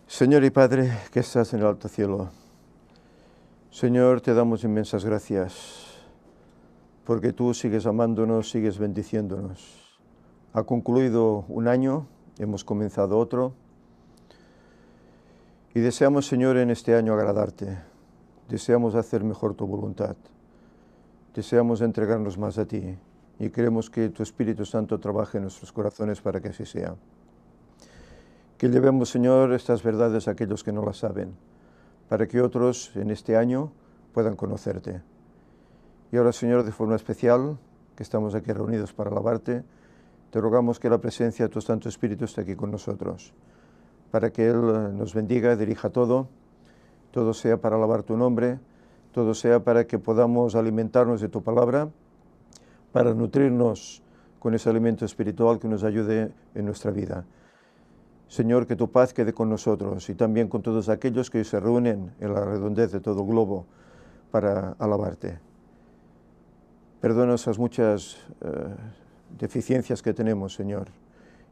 Señor y Padre que estás en el alto cielo, Señor, te damos inmensas gracias porque tú sigues amándonos, sigues bendiciéndonos. Ha concluido un año, hemos comenzado otro y deseamos, Señor, en este año agradarte. Deseamos hacer mejor tu voluntad. Deseamos entregarnos más a ti y queremos que tu Espíritu Santo trabaje en nuestros corazones para que así sea. Que llevemos, Señor, estas verdades a aquellos que no las saben, para que otros en este año puedan conocerte. Y ahora, Señor, de forma especial, que estamos aquí reunidos para alabarte, te rogamos que la presencia de tu Santo Espíritu esté aquí con nosotros, para que Él nos bendiga, dirija todo sea para alabar tu nombre, todo sea para que podamos alimentarnos de tu palabra, para nutrirnos con ese alimento espiritual que nos ayude en nuestra vida. Señor, que tu paz quede con nosotros y también con todos aquellos que se reúnen en la redondez de todo el globo para alabarte. Perdona esas muchas deficiencias que tenemos, Señor,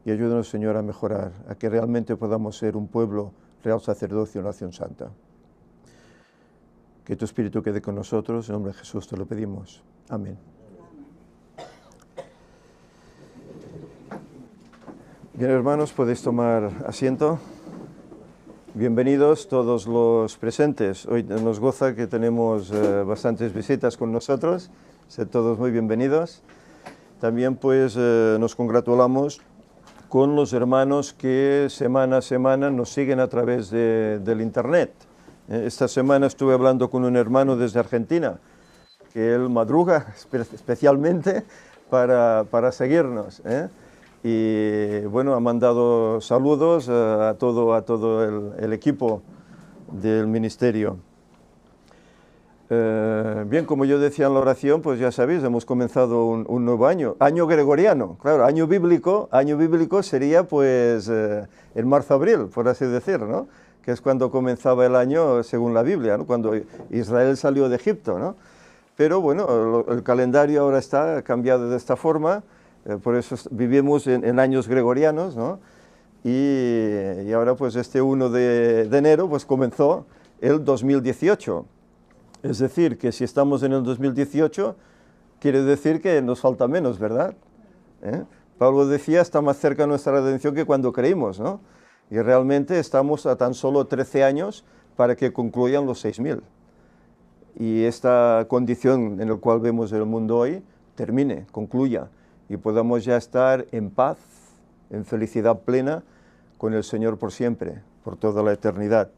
y ayúdanos, Señor, a mejorar, a que realmente podamos ser un pueblo, real sacerdocio, nación santa. Que tu Espíritu quede con nosotros, en nombre de Jesús te lo pedimos. Amén. Bien, hermanos, podéis tomar asiento. Bienvenidos todos los presentes. Hoy nos goza que tenemos bastantes visitas con nosotros. Sed todos muy bienvenidos. También pues nos congratulamos con los hermanos que semana a semana nos siguen a través del internet. Esta semana estuve hablando con un hermano desde Argentina, que él madruga especialmente para seguirnos, Y bueno, ha mandado saludos a todo el equipo del ministerio. Bien, como yo decía en la oración, pues ya sabéis, hemos comenzado un nuevo año gregoriano, claro, año bíblico sería pues en marzo-abril, por así decir, ¿no? Que es cuando comenzaba el año según la Biblia, ¿no? Cuando Israel salió de Egipto, ¿no? Pero bueno, el calendario ahora está cambiado de esta forma. Por eso vivimos en años gregorianos, ¿no? Y ahora pues este 1 de enero pues comenzó el 2018. Es decir, que si estamos en el 2018, quiere decir que nos falta menos, ¿verdad? Pablo decía, está más cerca nuestra redención que cuando creímos, ¿no? Y realmente estamos a tan solo 13 años para que concluyan los 6.000. Y esta condición en la cual vemos el mundo hoy termine, concluya, y podamos ya estar en paz, en felicidad plena con el Señor por siempre, por toda la eternidad.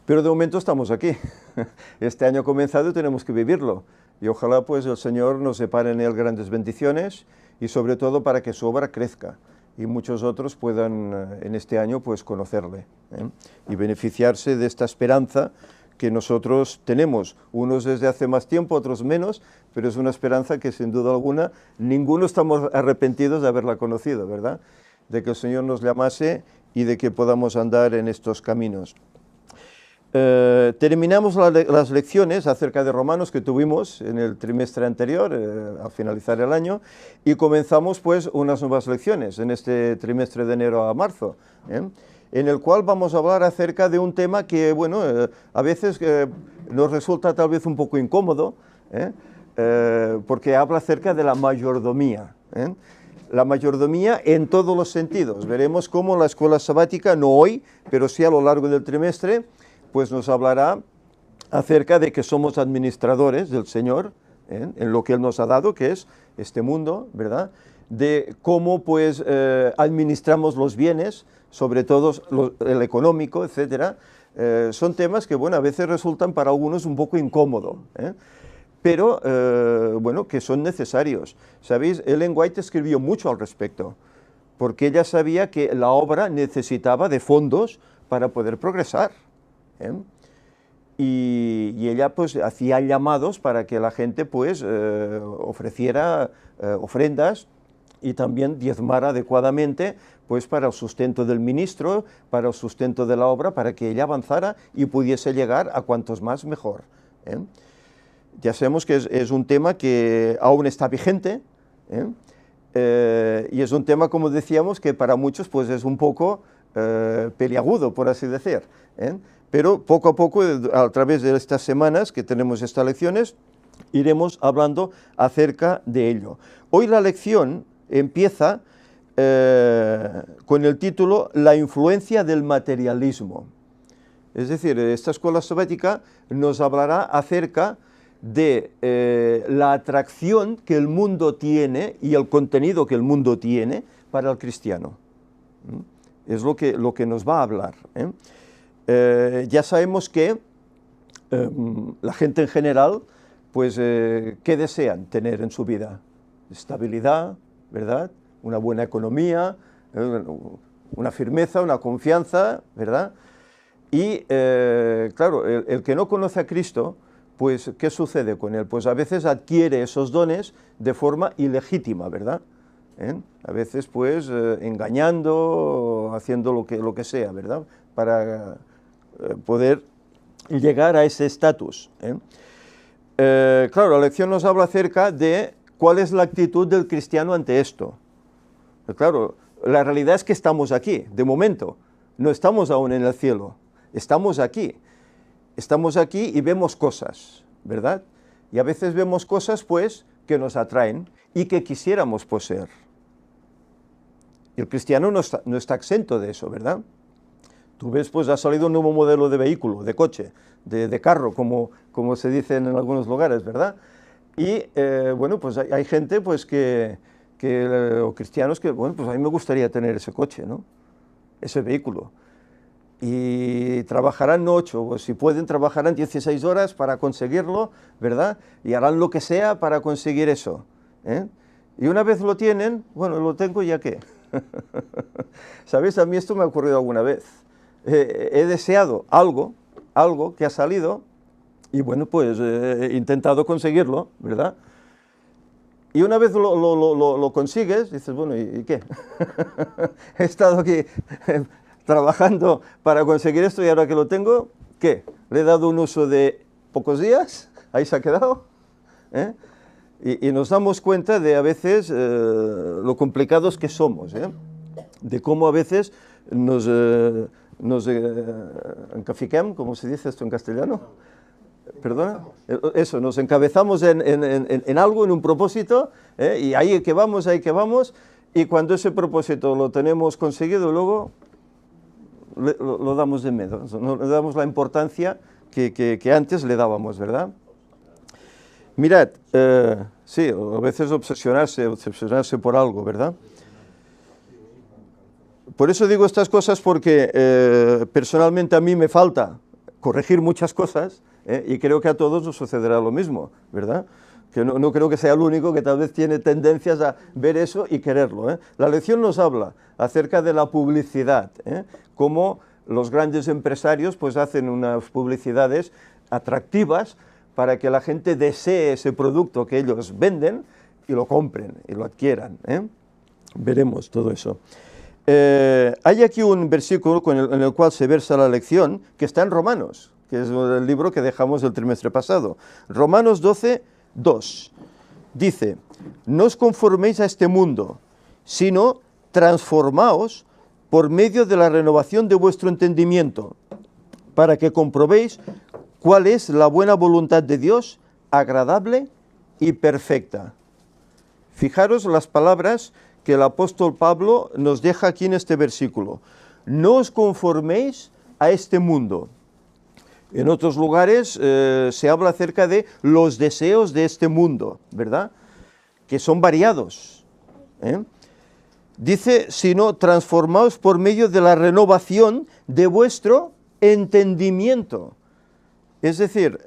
Pero de momento estamos aquí. Este año ha comenzado y tenemos que vivirlo. Y ojalá pues el Señor nos separe en él grandes bendiciones y sobre todo para que su obra crezca y muchos otros puedan en este año pues conocerle, y beneficiarse de esta esperanza que nosotros tenemos, unos desde hace más tiempo, otros menos, pero es una esperanza que sin duda alguna ninguno estamos arrepentidos de haberla conocido, ¿verdad? De que el Señor nos llamase y de que podamos andar en estos caminos. Terminamos las lecciones acerca de Romanos que tuvimos en el trimestre anterior, al finalizar el año, y comenzamos pues unas nuevas lecciones en este trimestre de enero a marzo, en el cual vamos a hablar acerca de un tema que, bueno, a veces nos resulta tal vez un poco incómodo, porque habla acerca de la mayordomía, La mayordomía en todos los sentidos. Veremos cómo la escuela sabática, no hoy, pero sí a lo largo del trimestre, pues nos hablará acerca de que somos administradores del Señor, en lo que Él nos ha dado, que es este mundo, ¿verdad? De cómo pues administramos los bienes, sobre todo el económico, etcétera. Son temas que, bueno, a veces resultan para algunos un poco incómodos, pero, bueno, que son necesarios. ¿Sabéis? Ellen White escribió mucho al respecto, porque ella sabía que la obra necesitaba de fondos para poder progresar. Y ella pues hacía llamados para que la gente pues ofreciera ofrendas y también diezmara adecuadamente pues para el sustento del ministro, para el sustento de la obra, para que ella avanzara y pudiese llegar a cuantos más mejor. Ya sabemos que es un tema que aún está vigente, y es un tema, como decíamos, que para muchos pues es un poco peliagudo, por así decir, ¿eh? Pero poco a poco, a través de estas semanas que tenemos estas lecciones, iremos hablando acerca de ello. Hoy la lección empieza con el título La influencia del materialismo. Es decir, esta escuela sabática nos hablará acerca de la atracción que el mundo tiene y el contenido que el mundo tiene para el cristiano. Es lo que nos va a hablar, ¿eh? Ya sabemos que la gente en general, pues, ¿qué desean tener en su vida? Estabilidad, ¿verdad? Una buena economía, una firmeza, una confianza, ¿verdad? Y, claro, el que no conoce a Cristo, pues, ¿qué sucede con él? Pues a veces adquiere esos dones de forma ilegítima, ¿verdad? A veces, pues, engañando, haciendo lo que sea, ¿verdad? Para poder llegar a ese estatus. Claro, la lección nos habla acerca de cuál es la actitud del cristiano ante esto. Claro, la realidad es que estamos aquí, de momento, no estamos aún en el cielo, estamos aquí y vemos cosas, ¿verdad? Y a veces vemos cosas, pues, que nos atraen y que quisiéramos poseer. Y el cristiano no está exento de eso, ¿verdad? Tú ves, pues ha salido un nuevo modelo de vehículo, de coche, de carro, como se dice en algunos lugares, ¿verdad? Y, bueno, pues hay gente, pues, o cristianos que, bueno, pues a mí me gustaría tener ese coche, ¿no? Ese vehículo. Y trabajarán 8, o si pueden, trabajarán 16 horas para conseguirlo, ¿verdad? Y harán lo que sea para conseguir eso, ¿eh? Y una vez lo tienen, bueno, lo tengo, ¿ya qué? ¿Sabéis? A mí esto me ha ocurrido alguna vez. He deseado algo que ha salido, y bueno, pues he intentado conseguirlo, ¿verdad? Y una vez lo consigues, dices, bueno, ¿y qué? He estado aquí trabajando para conseguir esto y ahora que lo tengo, ¿qué? Le he dado un uso de pocos días, ahí se ha quedado, ¿eh? Y nos damos cuenta de a veces lo complicados que somos, ¿eh? De cómo a veces nos encafiquem, ¿cómo se dice esto en castellano? ¿Perdona? Eso, nos encabezamos en algo, en un propósito, y ahí que vamos, y cuando ese propósito lo tenemos conseguido, luego lo damos de menos, no le damos la importancia que antes le dábamos, ¿verdad? Mirad, sí, a veces obsesionarse por algo, ¿verdad? Por eso digo estas cosas porque personalmente a mí me falta corregir muchas cosas, y creo que a todos nos sucederá lo mismo, ¿verdad? Que no creo que sea el único que tal vez tiene tendencias a ver eso y quererlo, ¿eh? La lección nos habla acerca de la publicidad, cómo los grandes empresarios, pues, hacen unas publicidades atractivas para que la gente desee ese producto que ellos venden y lo compren y lo adquieran, ¿eh? Veremos todo eso. Hay aquí un versículo en el cual se versa la lección, que está en Romanos, que es el libro que dejamos el trimestre pasado. Romanos 12, 2. Dice, no os conforméis a este mundo, sino transformaos por medio de la renovación de vuestro entendimiento, para que comprobéis cuál es la buena voluntad de Dios, agradable y perfecta. Fijaros las palabras que el apóstol Pablo nos deja aquí en este versículo. No os conforméis a este mundo. En otros lugares se habla acerca de los deseos de este mundo, ¿verdad? Que son variados, ¿eh? Dice, sino transformaos por medio de la renovación de vuestro entendimiento. Es decir,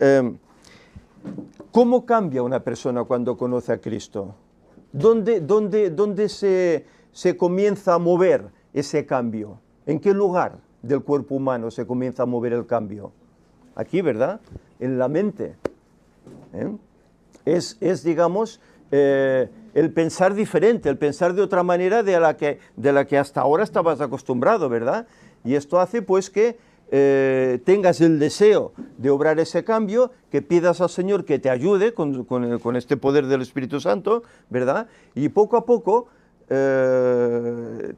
¿cómo cambia una persona cuando conoce a Cristo? ¿Dónde se comienza a mover ese cambio? ¿En qué lugar del cuerpo humano se comienza a mover el cambio? Aquí, ¿verdad? En la mente, ¿eh? Es digamos, el pensar diferente, el pensar de otra manera de la que hasta ahora estabas acostumbrado, ¿verdad? Y esto hace, pues, que tengas el deseo de obrar ese cambio, que pidas al Señor que te ayude con este poder del Espíritu Santo, ¿verdad? Y poco a poco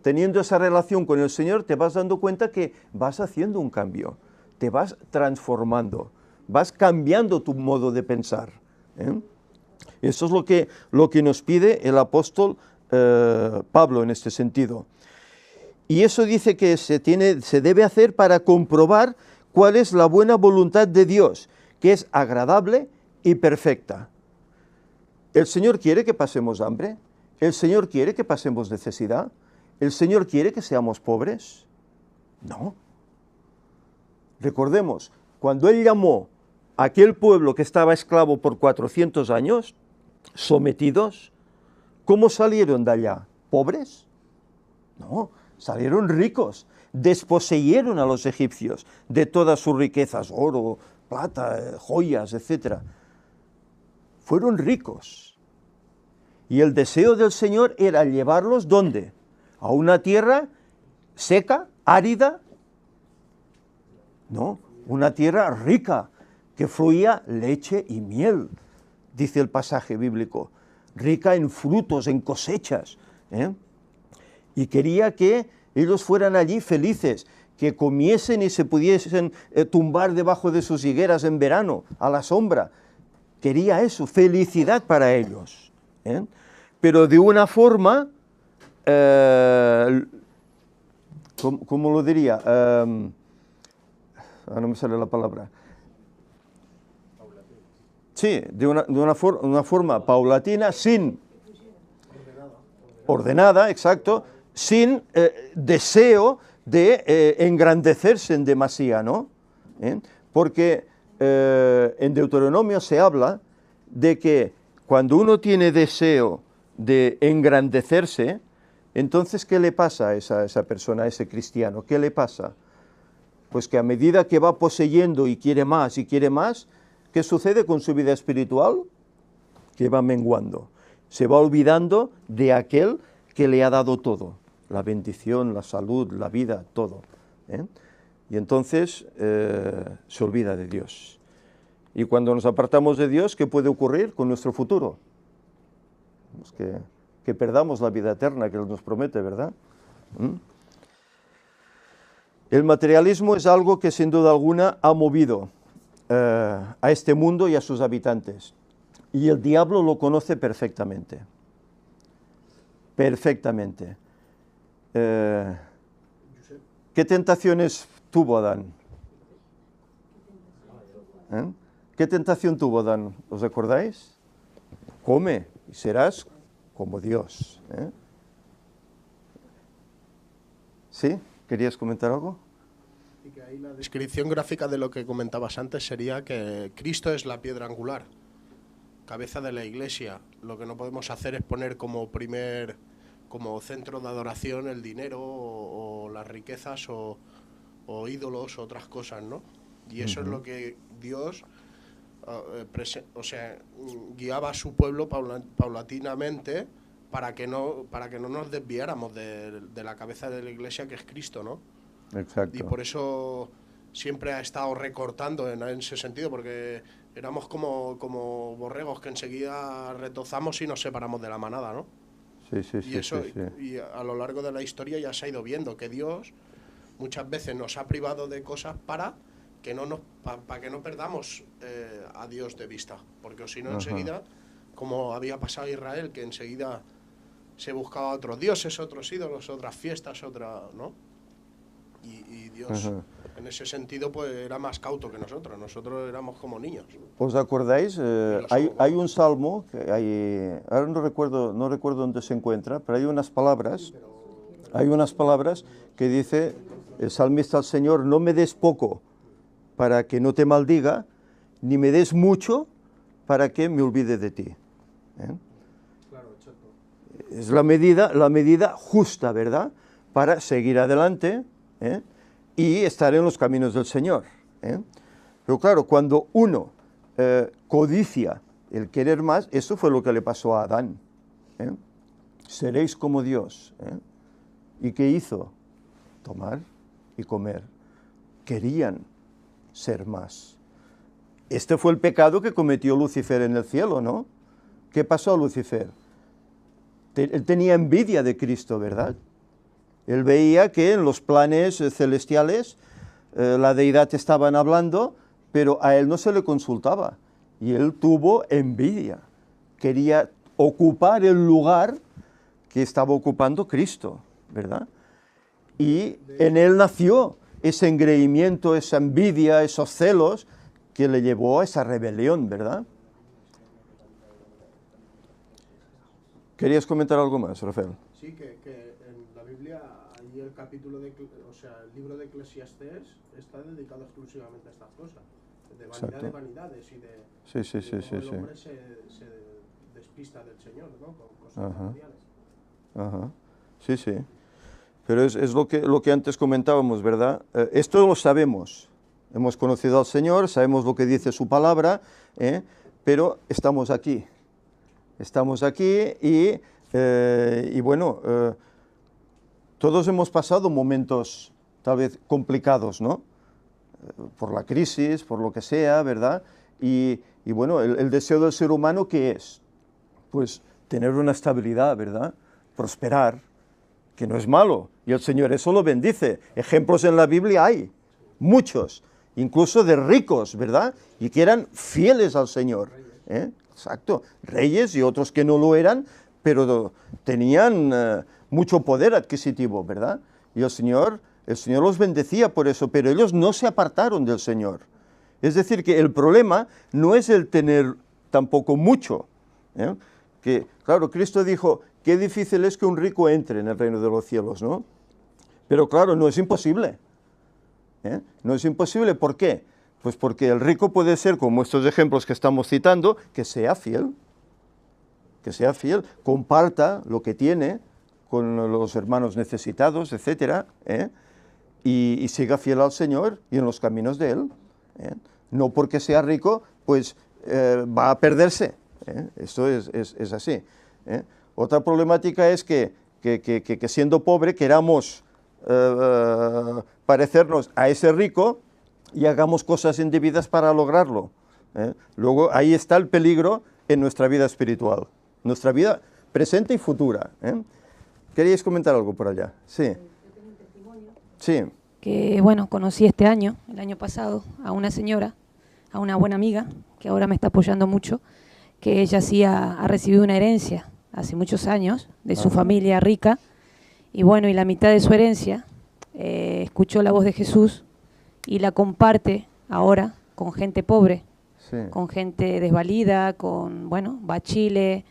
teniendo esa relación con el Señor, te vas dando cuenta que vas haciendo un cambio, te vas transformando, vas cambiando tu modo de pensar. Eso es lo que nos pide el apóstol Pablo en este sentido. Y eso dice que se debe hacer para comprobar cuál es la buena voluntad de Dios, que es agradable y perfecta. ¿El Señor quiere que pasemos hambre? ¿El Señor quiere que pasemos necesidad? ¿El Señor quiere que seamos pobres? No. Recordemos, cuando Él llamó a aquel pueblo que estaba esclavo por 400 años, sometidos, ¿cómo salieron de allá? ¿Pobres? No, salieron ricos, desposeyeron a los egipcios de todas sus riquezas, oro, plata, joyas, etc. Fueron ricos. Y el deseo del Señor era llevarlos, ¿dónde? A una tierra seca, árida. No, una tierra rica, que fluía leche y miel, dice el pasaje bíblico, rica en frutos, en cosechas. Y quería que ellos fueran allí felices, que comiesen y se pudiesen tumbar debajo de sus higueras en verano, a la sombra. Quería eso, felicidad para ellos. Pero de una forma, ¿cómo lo diría? No me sale la palabra. Sí, de una forma paulatina, sin... Ordenada, exacto, sin deseo de engrandecerse en demasía, ¿no? Porque en Deuteronomio se habla de que cuando uno tiene deseo de engrandecerse, entonces, ¿qué le pasa a esa persona, a ese cristiano? ¿Qué le pasa? Pues que a medida que va poseyendo y quiere más, ¿qué sucede con su vida espiritual? Que va menguando. Se va olvidando de aquel que le ha dado todo, la bendición, la salud, la vida, todo. Y entonces se olvida de Dios. Y cuando nos apartamos de Dios, ¿qué puede ocurrir con nuestro futuro? Pues que perdamos la vida eterna que Él nos promete, ¿verdad? El materialismo es algo que sin duda alguna ha movido a este mundo y a sus habitantes. Y el diablo lo conoce perfectamente. Perfectamente. ¿Qué tentaciones tuvo Adán? ¿Qué tentación tuvo Adán? ¿Os acordáis? Come y serás como Dios. ¿Sí? ¿Querías comentar algo? Y que ahí la descripción gráfica de lo que comentabas antes sería que Cristo es la piedra angular, cabeza de la Iglesia. Lo que no podemos hacer es poner como centro de adoración el dinero o las riquezas o ídolos o otras cosas, ¿no? Y eso es lo que Dios guiaba a su pueblo paulatinamente para que no nos desviáramos de la cabeza de la Iglesia, que es Cristo, ¿no? Exacto. Y por eso siempre ha estado recortando en ese sentido, porque éramos como borregos que enseguida retozamos y nos separamos de la manada, ¿no? Sí. Y a lo largo de la historia ya se ha ido viendo que Dios muchas veces nos ha privado de cosas para que no perdamos a Dios de vista, porque si no enseguida, como había pasado a Israel, que enseguida se buscaba otros dioses, otros ídolos, otras fiestas, ¿no? Y Dios, en ese sentido, pues era más cauto que nosotros. Nosotros éramos como niños. ¿Os acordáis? Hay un salmo, ahora no recuerdo dónde se encuentra, pero hay unas palabras que dice el salmista al Señor: no me des poco para que no te maldiga, ni me des mucho para que me olvide de ti. Claro, exacto. Es la medida justa, ¿verdad?, para seguir adelante y estar en los caminos del Señor. Pero claro, cuando uno codicia el querer más, eso fue lo que le pasó a Adán. Seréis como Dios. ¿Y qué hizo? Tomar y comer. Querían ser más. Este fue el pecado que cometió Lucifer en el cielo, ¿no? ¿Qué pasó a Lucifer? él tenía envidia de Cristo, ¿verdad? Él veía que en los planes celestiales la deidad estaban hablando, pero a él no se le consultaba. Y él tuvo envidia. Quería ocupar el lugar que estaba ocupando Cristo, ¿verdad? Y en él nació ese engreimiento, esa envidia, esos celos que le llevó a esa rebelión, ¿verdad? ¿Querías comentar algo más, Rafael? Sí, que en la Biblia hay el capítulo o sea, el libro de Eclesiastés está dedicado exclusivamente a estas cosas, de vanidad Exacto. de vanidades y de cómo el hombre se despista del Señor, ¿no? Con cosas materiales. Ajá. Sí, sí. Pero es lo que antes comentábamos, ¿verdad? Esto lo sabemos. Hemos conocido al Señor, sabemos lo que dice su palabra, pero estamos aquí. Estamos aquí y bueno, todos hemos pasado momentos tal vez complicados, ¿no? Por la crisis, por lo que sea, ¿verdad? Y bueno, el deseo del ser humano, ¿qué es? Pues tener una estabilidad, ¿verdad? Prosperar, que no es malo, y el Señor eso lo bendice. Ejemplos en la Biblia hay, muchos, incluso de ricos, ¿verdad? Y que eran fieles al Señor, ¿eh? Exacto, reyes y otros que no lo eran, pero tenían mucho poder adquisitivo, ¿verdad? Y el Señor los bendecía por eso, pero ellos no se apartaron del Señor. Es decir, que el problema no es el tener tampoco mucho, ¿eh? Que, claro, Cristo dijo, qué difícil es que un rico entre en el reino de los cielos, ¿no? Pero claro, no es imposible, ¿eh? No es imposible, ¿por qué? Pues porque el rico puede ser, como estos ejemplos que estamos citando, que sea fiel, comparta lo que tiene con los hermanos necesitados, etcétera, y siga fiel al Señor y en los caminos de Él, ¿eh? No porque sea rico, pues va a perderse, ¿eh? Esto es así, ¿eh? Otra problemática es que siendo pobre queramos parecernos a ese rico y hagamos cosas indebidas para lograrlo, ¿eh? Luego ahí está el peligro en nuestra vida espiritual, nuestra vida presente y futura, ¿eh? ¿Queríais comentar algo por allá? Sí. Yo tengo un testimonio. Sí. Que bueno, conocí el año pasado, a una señora, a una buena amiga, que ahora me está apoyando mucho, que ella sí ha recibido una herencia hace muchos años de su familia rica, y bueno, y la mitad de su herencia escuchó la voz de Jesús y la comparte ahora con gente pobre, Sí. con gente desvalida, con, bueno, va a Chile,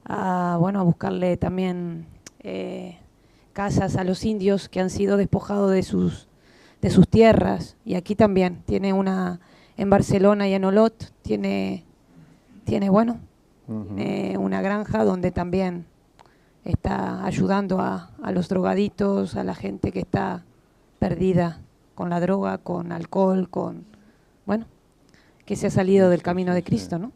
a buscarle también casas a los indios que han sido despojados de sus tierras, y aquí también tiene una en Barcelona y en Olot, tiene una granja donde también está ayudando a los drogaditos, a la gente que está perdida con la droga, con alcohol, que se ha salido del camino de Cristo, ¿no?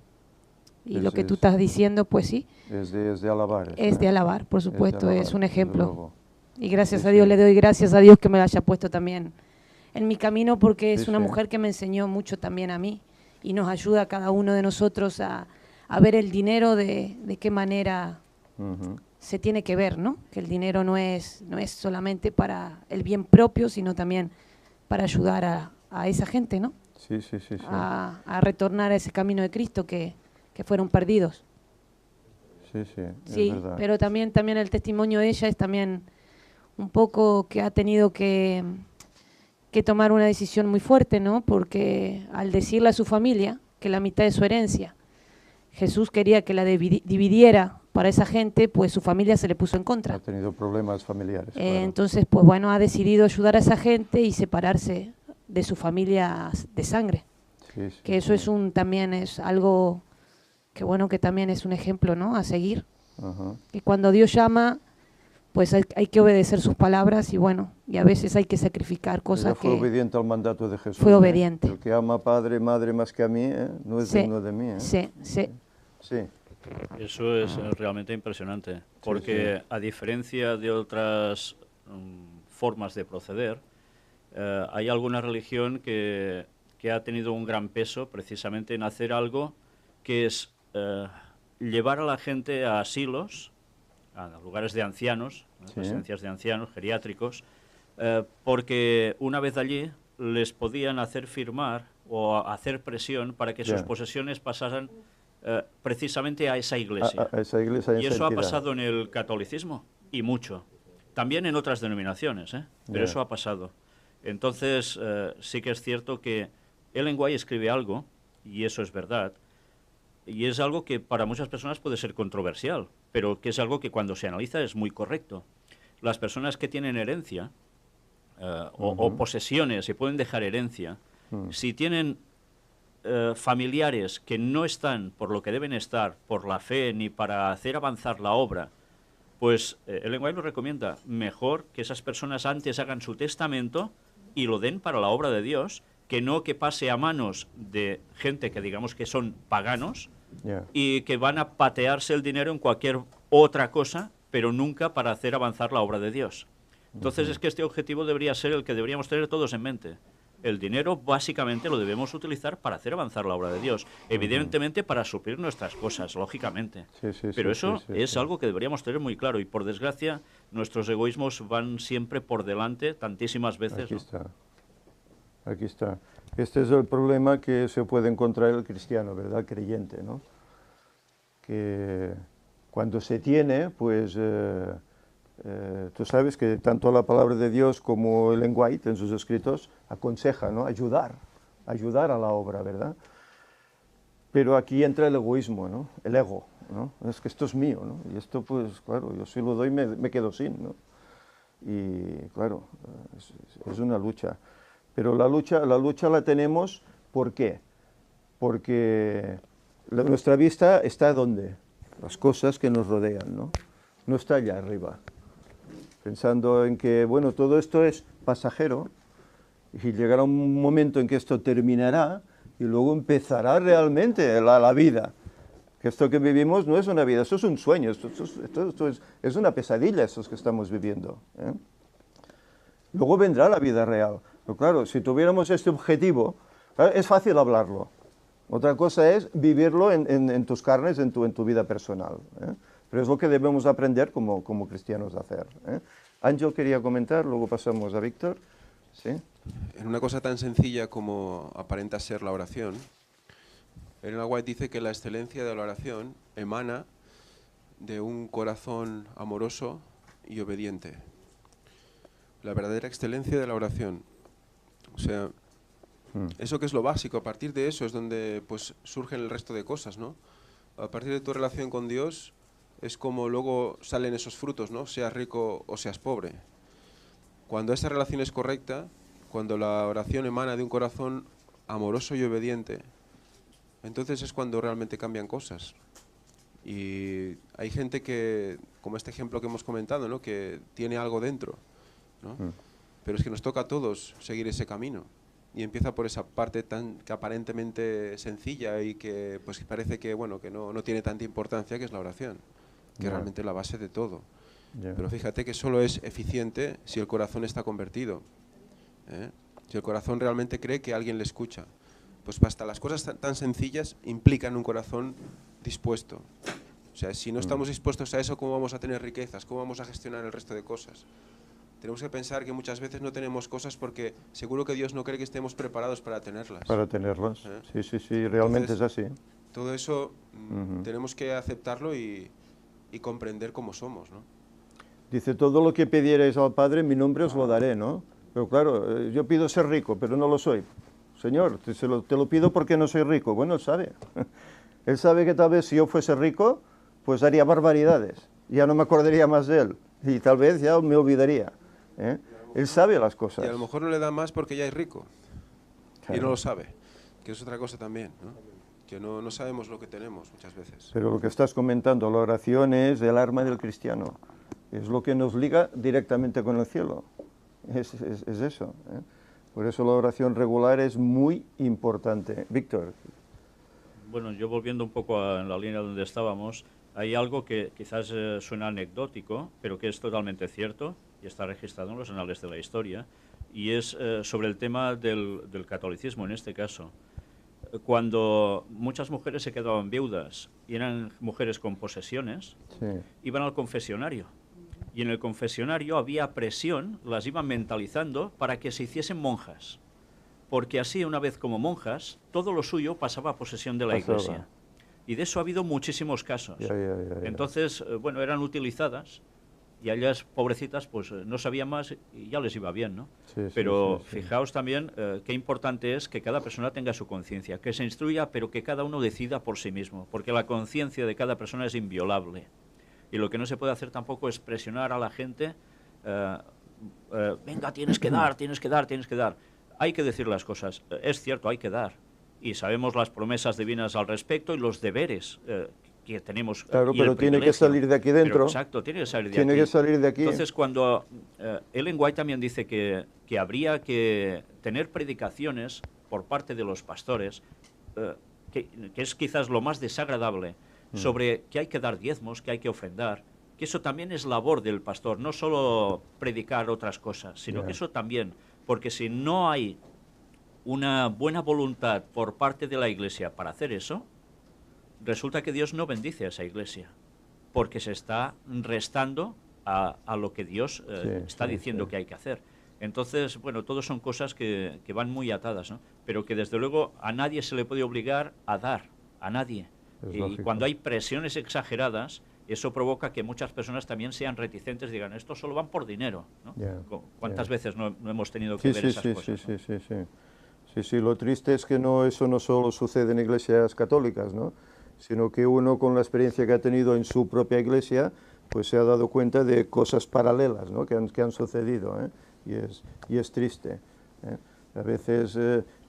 Y lo que tú estás diciendo, pues sí. Es de alabar. Es de alabar, por supuesto, es un ejemplo. Y gracias Sí, a Dios, sí. le doy gracias a Dios que me la haya puesto también en mi camino, porque es Sí, una sí. mujer que me enseñó mucho también a mí y nos ayuda a cada uno de nosotros a ver el dinero de qué manera se tiene que ver, ¿no? Que el dinero no es solamente para el bien propio, sino también para ayudar a esa gente, ¿no? Sí. A retornar a ese camino de Cristo que fueron perdidos. Sí, Sí, es verdad. pero también el testimonio de ella es también un poco que ha tenido que tomar una decisión muy fuerte, ¿no? Porque al decirle a su familia que la mitad de su herencia, Jesús quería que la dividiera para esa gente, pues su familia se le puso en contra. Ha tenido problemas familiares. Claro. Entonces, pues bueno, ha decidido ayudar a esa gente y separarse de su familia de sangre. Sí, Que eso también es algo que bueno, que también es un ejemplo, ¿no? A seguir. Ajá. Que cuando Dios llama, pues hay que obedecer sus palabras y bueno, y a veces hay que sacrificar cosas. Ella fue que obediente al mandato de Jesús. fue obediente. El que ama a padre, madre más que a mí, no es Sí, digno de mí. sí. Sí. Eso es realmente impresionante, porque a diferencia de otras formas de proceder, hay alguna religión que ha tenido un gran peso precisamente en hacer algo que es llevar a la gente a asilos, a lugares de ancianos, Sí. residencias de ancianos, geriátricos, porque una vez allí les podían hacer firmar o hacer presión para que sus Ya. posesiones pasaran precisamente a esa iglesia. A esa iglesia, a Y esa eso ha entidad. pasado en el catolicismo, y mucho. También en otras denominaciones, pero Ya. eso ha pasado. Entonces, sí que es cierto que Ellen White escribe algo, y eso es verdad, y es algo que para muchas personas puede ser controversial, pero que es algo que cuando se analiza es muy correcto. Las personas que tienen herencia o posesiones y pueden dejar herencia, si tienen familiares que no están por lo que deben estar, por la fe, ni para hacer avanzar la obra, pues Ellen White nos recomienda mejor que esas personas antes hagan su testamento y lo den para la obra de Dios, que no que pase a manos de gente que digamos que son paganos Ya. y que van a patearse el dinero en cualquier otra cosa, pero nunca para hacer avanzar la obra de Dios. Entonces es que este objetivo debería ser el que deberíamos tener todos en mente. El dinero básicamente lo debemos utilizar para hacer avanzar la obra de Dios. Evidentemente para suplir nuestras cosas, lógicamente. Sí, sí, Pero sí, eso sí, sí, es sí. algo que deberíamos tener muy claro. Y por desgracia, nuestros egoísmos van siempre por delante tantísimas veces. Aquí ¿no? está. Aquí está. Este es el problema que se puede encontrar el cristiano, ¿verdad? El creyente, ¿no? Que cuando se tiene, pues tú sabes que tanto la palabra de Dios como Ellen White en sus escritos aconseja, ¿no? Ayudar a la obra, ¿verdad? Pero aquí entra el egoísmo, ¿no? El ego, ¿no? Es que esto es mío, ¿no? Y esto, pues, claro, yo si lo doy me quedo sin, ¿no? Y, claro, es una lucha. Pero la lucha la tenemos, ¿por qué? Porque nuestra vista está ¿dónde? Las cosas que nos rodean, ¿no? No está allá arriba. Pensando en que, bueno, todo esto es pasajero y llegará un momento en que esto terminará y luego empezará realmente la vida. Que esto que vivimos no es una vida, esto es un sueño, esto es una pesadilla, esto que estamos viviendo, ¿eh? Luego vendrá la vida real. Pero claro, si tuviéramos este objetivo, claro, es fácil hablarlo. Otra cosa es vivirlo en tus carnes, en tu vida personal, ¿eh? Pero es lo que debemos aprender como cristianos a hacer, ¿eh? Ángel quería comentar, luego pasamos a Víctor. ¿Sí? En una cosa tan sencilla como aparenta ser la oración, Ellen White dice que la excelencia de la oración emana de un corazón amoroso y obediente. La verdadera excelencia de la oración. O sea, eso que es lo básico, a partir de eso es donde pues surgen el resto de cosas, ¿no? A partir de tu relación con Dios es como luego salen esos frutos, ¿no? Seas rico o seas pobre. Cuando esa relación es correcta, cuando la oración emana de un corazón amoroso y obediente, entonces es cuando realmente cambian cosas. Y hay gente que, como este ejemplo que hemos comentado, ¿no? Que tiene algo dentro, ¿no? Pero es que nos toca a todos seguir ese camino. Y empieza por esa parte tan que aparentemente sencilla y que pues parece que bueno que no tiene tanta importancia, que es la oración, que Ya. realmente es la base de todo. Ya. Pero fíjate que solo es eficiente si el corazón está convertido, ¿eh? Si el corazón realmente cree que alguien le escucha. Pues hasta las cosas tan sencillas implican un corazón dispuesto. O sea, si no estamos dispuestos a eso, ¿cómo vamos a tener riquezas? ¿Cómo vamos a gestionar el resto de cosas? Tenemos que pensar que muchas veces no tenemos cosas porque seguro que Dios no cree que estemos preparados para tenerlas. Para tenerlos. ¿Eh? Sí, realmente Entonces, es así. Todo eso tenemos que aceptarlo y comprender cómo somos, ¿no? Dice, todo lo que pidierais al Padre en mi nombre os lo daré, ¿no? Pero claro, yo pido ser rico, pero no lo soy. Señor, te lo pido porque no soy rico. Bueno, Él sabe. Él sabe que tal vez si yo fuese rico, pues haría barbaridades. Ya no me acordaría más de Él. Y tal vez ya me olvidaría, ¿eh? Él sabe las cosas. Y a lo mejor no le da más porque ya es rico. Claro. Y no lo sabe. Que es otra cosa también, ¿no? Que no sabemos lo que tenemos muchas veces. Pero lo que estás comentando, la oración es el arma del cristiano. Es lo que nos liga directamente con el cielo. Es eso, ¿eh? Por eso la oración regular es muy importante. Víctor. Bueno, yo volviendo un poco a la línea donde estábamos, hay algo que quizás suena anecdótico, pero que es totalmente cierto y está registrado en los anales de la historia, y es sobre el tema del catolicismo en este caso. cuando muchas mujeres se quedaban viudas y eran mujeres con posesiones, Sí. iban al confesionario. Y en el confesionario había presión, las iban mentalizando para que se hiciesen monjas. Porque así, una vez como monjas, todo lo suyo pasaba a posesión de la Pasaba. Iglesia. Y de eso ha habido muchísimos casos. Ya. Entonces, bueno, eran utilizadas y a ellas, pobrecitas, pues no sabían más y ya les iba bien, ¿no? Sí, sí, Pero sí, sí. fijaos también qué importante es que cada persona tenga su conciencia, que se instruya, pero que cada uno decida por sí mismo, porque la conciencia de cada persona es inviolable. Y lo que no se puede hacer tampoco es presionar a la gente, venga, tienes que dar, tienes que dar, tienes que dar. Hay que decir las cosas. Es cierto, hay que dar. Y sabemos las promesas divinas al respecto y los deberes que tenemos. Claro, y el pero tiene que privilegio. salir de aquí dentro. Pero, exacto, tiene que salir de Tiene aquí. que salir de aquí. Entonces, cuando Ellen White también dice que habría que tener predicaciones por parte de los pastores, que es quizás lo más desagradable, sobre que hay que dar diezmos, que hay que ofrendar, que eso también es labor del pastor, no solo predicar otras cosas, sino que eso también, porque si no hay una buena voluntad por parte de la Iglesia para hacer eso, resulta que Dios no bendice a esa Iglesia, porque se está restando a lo que Dios está diciendo que hay que hacer. Entonces, bueno, todo son cosas que van muy atadas, ¿no? Pero que desde luego a nadie se le puede obligar a dar, a nadie. Es Y lógico. cuando hay presiones exageradas, eso provoca que muchas personas también sean reticentes, digan, estos solo van por dinero, ¿no? Ya, ¿Cuántas ya. veces no hemos tenido que ver esas cosas? ¿no? Sí, lo triste es que eso no solo sucede en iglesias católicas, ¿no? Sino que uno, con la experiencia que ha tenido en su propia iglesia, pues se ha dado cuenta de cosas paralelas, ¿no? que han sucedido, ¿eh? Y es triste, ¿eh? A veces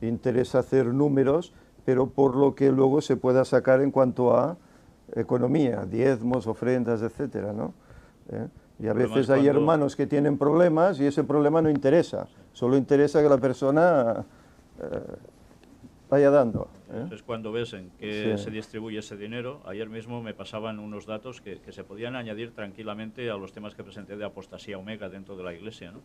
interesa hacer números, pero por lo que luego se pueda sacar en cuanto a economía, diezmos, ofrendas, etcétera, ¿no? Y a veces hay hermanos que tienen problemas y ese problema no interesa, solo interesa que la persona vaya dando. Es cuando ves en qué se distribuye ese dinero. Ayer mismo me pasaban unos datos que se podían añadir tranquilamente a los temas que presenté de apostasía omega dentro de la Iglesia, ¿no?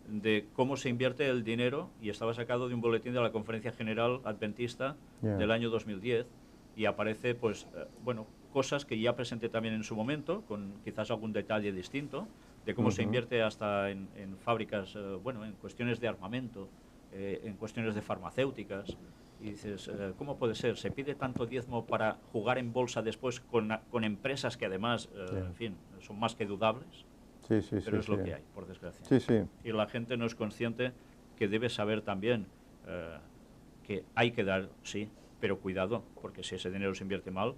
De cómo se invierte el dinero, y estaba sacado de un boletín de la Conferencia General Adventista del año 2010, y aparece, pues, bueno, cosas que ya presenté también en su momento, con quizás algún detalle distinto, de cómo se invierte hasta en fábricas, bueno, en cuestiones de armamento, en cuestiones de farmacéuticas. Y dices, ¿cómo puede ser? Se pide tanto diezmo para jugar en bolsa después con empresas que además, en fin, son más que dudables. Pero es lo que hay, por desgracia. Y la gente no es consciente que debe saber también que hay que dar, sí, pero cuidado, porque si ese dinero se invierte mal,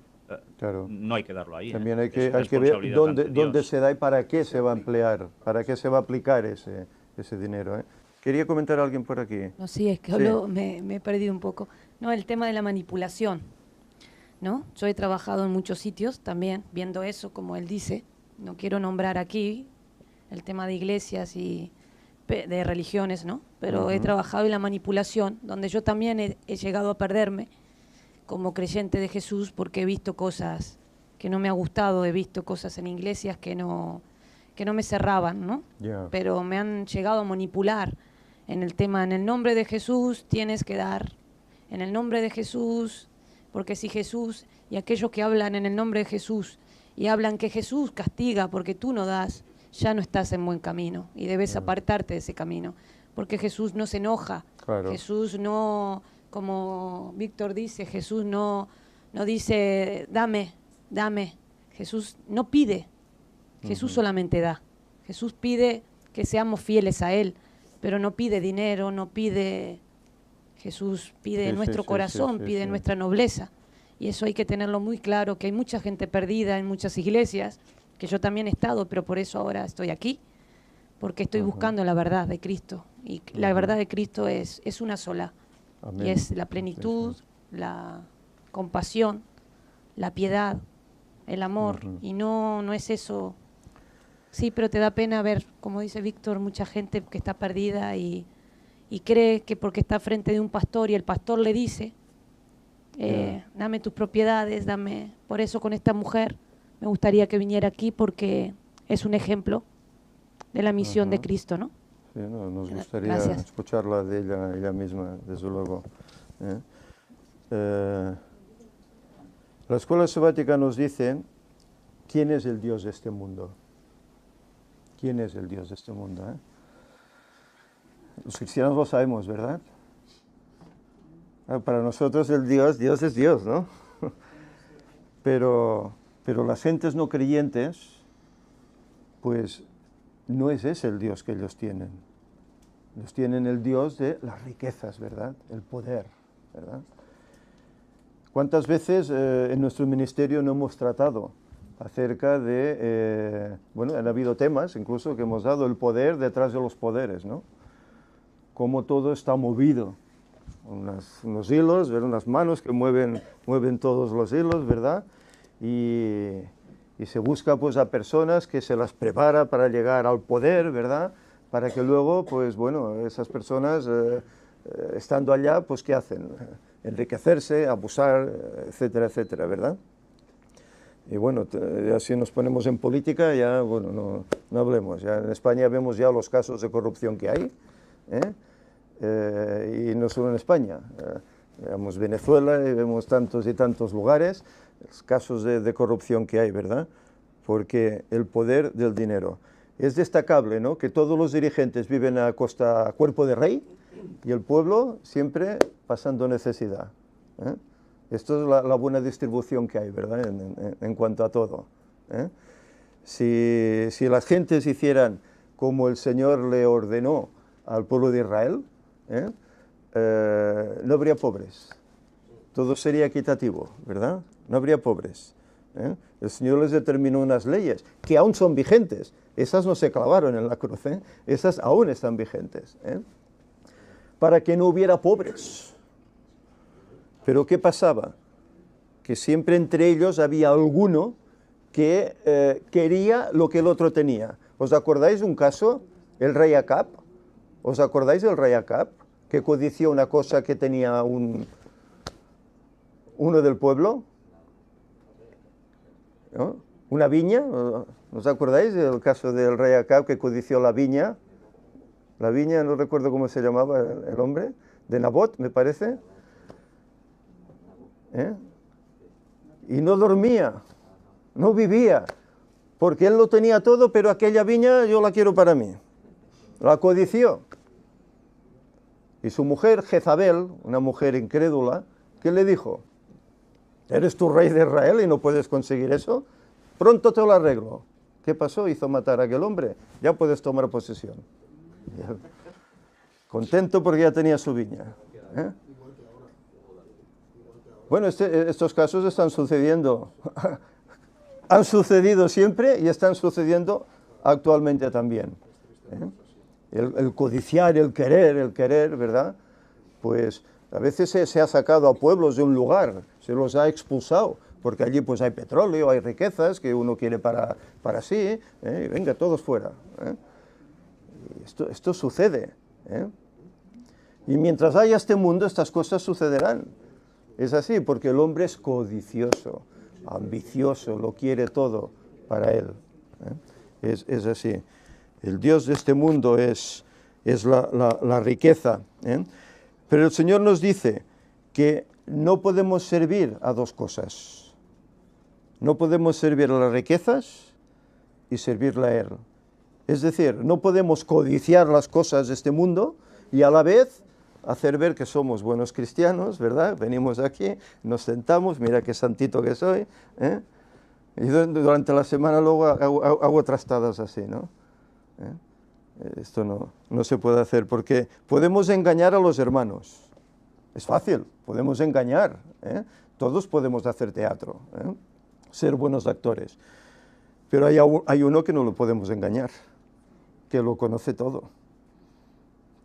no hay que darlo ahí. También hay que ver dónde se da y para qué se va a emplear, para qué se va a aplicar ese dinero, ¿eh? Quería comentar a alguien por aquí. No, sí, es que me he perdido un poco. No, el tema de la manipulación, ¿no? Yo he trabajado en muchos sitios también, viendo eso, como él dice. No quiero nombrar aquí el tema de iglesias y de religiones, ¿no? Pero he trabajado en la manipulación, donde yo también he llegado a perderme como creyente de Jesús, porque he visto cosas que no me ha gustado, he visto cosas en iglesias que no me cerraban, ¿no? Pero me han llegado a manipular en el tema, en el nombre de Jesús tienes que dar, en el nombre de Jesús, porque si Jesús, y aquellos que hablan en el nombre de Jesús y hablan que Jesús castiga porque tú no das, ya no estás en buen camino y debes apartarte de ese camino, porque Jesús no se enoja, Jesús no, como Víctor dice, Jesús no dice dame, Jesús no pide, Jesús solamente da, Jesús pide que seamos fieles a Él, pero no pide dinero, no pide, Jesús pide nuestro corazón, pide nuestra nobleza. Y eso hay que tenerlo muy claro, que hay mucha gente perdida en muchas iglesias, que yo también he estado, pero por eso ahora estoy aquí, porque estoy buscando la verdad de Cristo. Y la verdad de Cristo es una sola. Amén. Y es la plenitud, la compasión, la piedad, el amor. Y no es eso. Sí, pero te da pena ver, como dice Víctor, mucha gente que está perdida y cree que porque está frente de un pastor y el pastor le dice, dame tus propiedades, dame. Por eso con esta mujer me gustaría que viniera aquí, porque es un ejemplo de la misión de Cristo, ¿no? Sí, nos gustaría escucharla de ella misma, desde luego. la escuela sabática nos dice quién es el Dios de este mundo. ¿Quién es el Dios de este mundo? Los cristianos lo sabemos, ¿verdad? Para nosotros Dios es Dios, ¿no? Pero las gentes no creyentes, pues no es ese el Dios que ellos tienen. Ellos tienen el Dios de las riquezas, ¿verdad? El poder, ¿verdad? ¿Cuántas veces en nuestro ministerio no hemos tratado acerca de, bueno, han habido temas incluso que hemos dado, el poder detrás de los poderes, ¿no? Cómo todo está movido, unos hilos, ¿verdad? Unas manos que mueven todos los hilos, ¿verdad? Y se busca pues a personas que se las prepara para llegar al poder, ¿verdad? Para que luego, pues bueno, esas personas, estando allá, pues ¿qué hacen? Enriquecerse, abusar, etcétera, etcétera, ¿verdad? Y bueno, ya si nos ponemos en política, ya, bueno, no hablemos. Ya en España vemos ya los casos de corrupción que hay, y no solo en España. Vemos Venezuela y vemos tantos y tantos lugares, los casos de corrupción que hay, ¿verdad? Porque el poder del dinero. Es destacable, ¿no?, que todos los dirigentes viven a cuerpo de rey y el pueblo siempre pasando necesidad. Esto es la buena distribución que hay, ¿verdad?, en cuanto a todo. Si las gentes hicieran como el Señor le ordenó al pueblo de Israel, no habría pobres. Todo sería equitativo, ¿verdad? No habría pobres. El Señor les determinó unas leyes que aún son vigentes. Esas no se clavaron en la cruz, esas aún están vigentes, para que no hubiera pobres. Pero ¿qué pasaba? Que siempre entre ellos había alguno que quería lo que el otro tenía. ¿Os acordáis de un caso? El rey Acab. ¿Os acordáis del rey Acab? Que codició una cosa que tenía uno del pueblo, ¿no? Una viña. ¿Os acordáis del caso del rey Acab que codició la viña? La viña, no recuerdo cómo se llamaba el hombre, de Nabot, me parece. Y no dormía, no vivía, porque él lo tenía todo, pero aquella viña yo la quiero para mí. La codició. Y su mujer, Jezabel, una mujer incrédula, ¿qué le dijo? ¿Eres tú rey de Israel y no puedes conseguir eso? Pronto te lo arreglo. ¿Qué pasó? Hizo matar a aquel hombre. Ya puedes tomar posesión. Contento porque ya tenía su viña. Bueno, estos casos están sucediendo. Han sucedido siempre y están sucediendo actualmente también. El codiciar, el querer, ¿verdad? Pues a veces se ha sacado a pueblos de un lugar, se los ha expulsado, porque allí pues hay petróleo, hay riquezas que uno quiere para sí, y venga, todos fuera. Esto sucede. Y mientras haya este mundo, estas cosas sucederán. Es así, porque el hombre es codicioso, ambicioso, lo quiere todo para él. Es así. El Dios de este mundo es la riqueza. Pero el Señor nos dice que no podemos servir a dos cosas. No podemos servir a las riquezas y servirle a Él. Es decir, no podemos codiciar las cosas de este mundo y a la vez hacer ver que somos buenos cristianos, ¿verdad? Venimos aquí, nos sentamos, mira qué santito que soy, y durante la semana luego hago trastadas así, ¿no? Esto no se puede hacer porque podemos engañar a los hermanos. Es fácil, podemos engañar, todos podemos hacer teatro, ser buenos actores, pero hay uno que no lo podemos engañar, que lo conoce todo.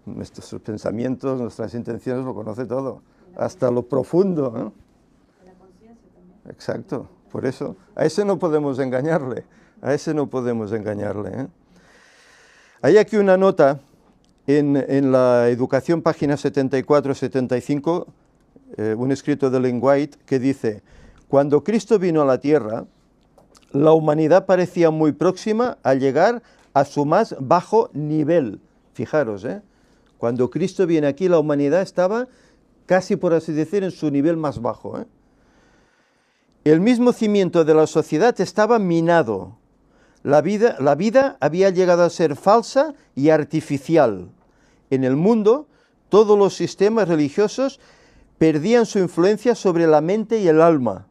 Nuestros pensamientos, nuestras intenciones, lo conoce todo, hasta lo profundo. La conciencia también. Exacto, por eso, a ese no podemos engañarle, Hay aquí una nota en la Educación, página 74-75, un escrito de Ellen White, que dice: cuando Cristo vino a la tierra, la humanidad parecía muy próxima a llegar a su más bajo nivel. Fijaros, cuando Cristo viene aquí, la humanidad estaba casi por así decir en su nivel más bajo, ¿eh? El mismo cimiento de la sociedad estaba minado. La vida había llegado a ser falsa y artificial. En el mundo, todos los sistemas religiosos perdían su influencia sobre la mente y el alma.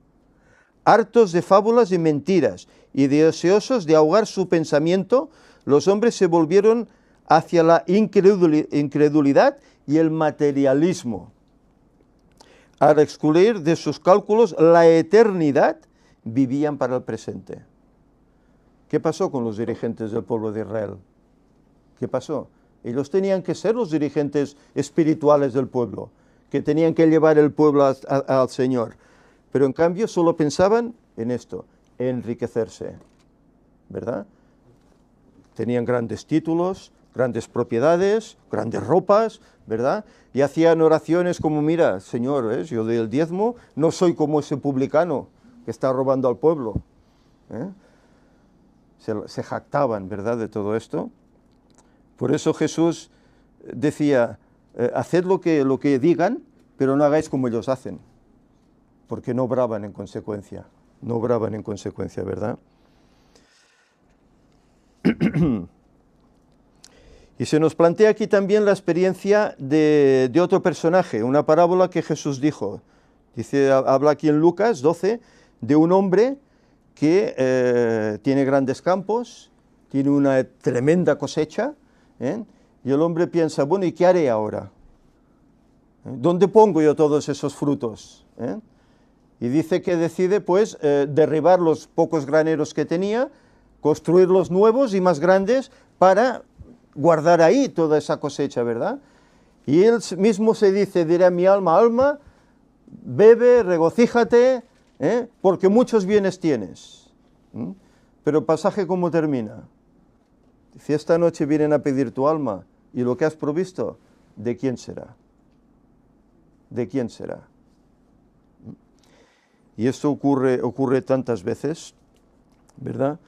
Hartos de fábulas y mentiras y deseosos de ahogar su pensamiento, los hombres se volvieron hacia la incredulidad y el materialismo. Al excluir de sus cálculos la eternidad, vivían para el presente. ¿Qué pasó con los dirigentes del pueblo de Israel? ¿Qué pasó? Ellos tenían que ser los dirigentes espirituales del pueblo, que tenían que llevar el pueblo al Señor. Pero en cambio solo pensaban en esto, enriquecerse, ¿verdad? Tenían grandes títulos, grandes propiedades, grandes ropas, ¿verdad? Y hacían oraciones como, mira, Señor, yo doy el diezmo, no soy como ese publicano que está robando al pueblo, ¿eh? Se jactaban, ¿verdad?, de todo esto. Por eso Jesús decía, haced lo que digan, pero no hagáis como ellos hacen, porque no obraban en consecuencia, ¿verdad? Y se nos plantea aquí también la experiencia de otro personaje, una parábola que Jesús dijo. Habla aquí en Lucas 12 de un hombre que tiene grandes campos, tiene una tremenda cosecha, ¿eh? Y el hombre piensa, bueno, ¿y qué haré ahora? ¿Dónde pongo yo todos esos frutos? Y dice que decide, pues, derribar los pocos graneros que tenía, construir los nuevos y más grandes para guardar ahí toda esa cosecha, ¿verdad? Y él mismo se dice, diré a mi alma, alma, bebe, regocíjate, porque muchos bienes tienes. Pero el pasaje, ¿cómo termina? Si esta noche vienen a pedir tu alma y lo que has provisto, ¿de quién será? ¿De quién será? Y esto ocurre tantas veces, ¿verdad?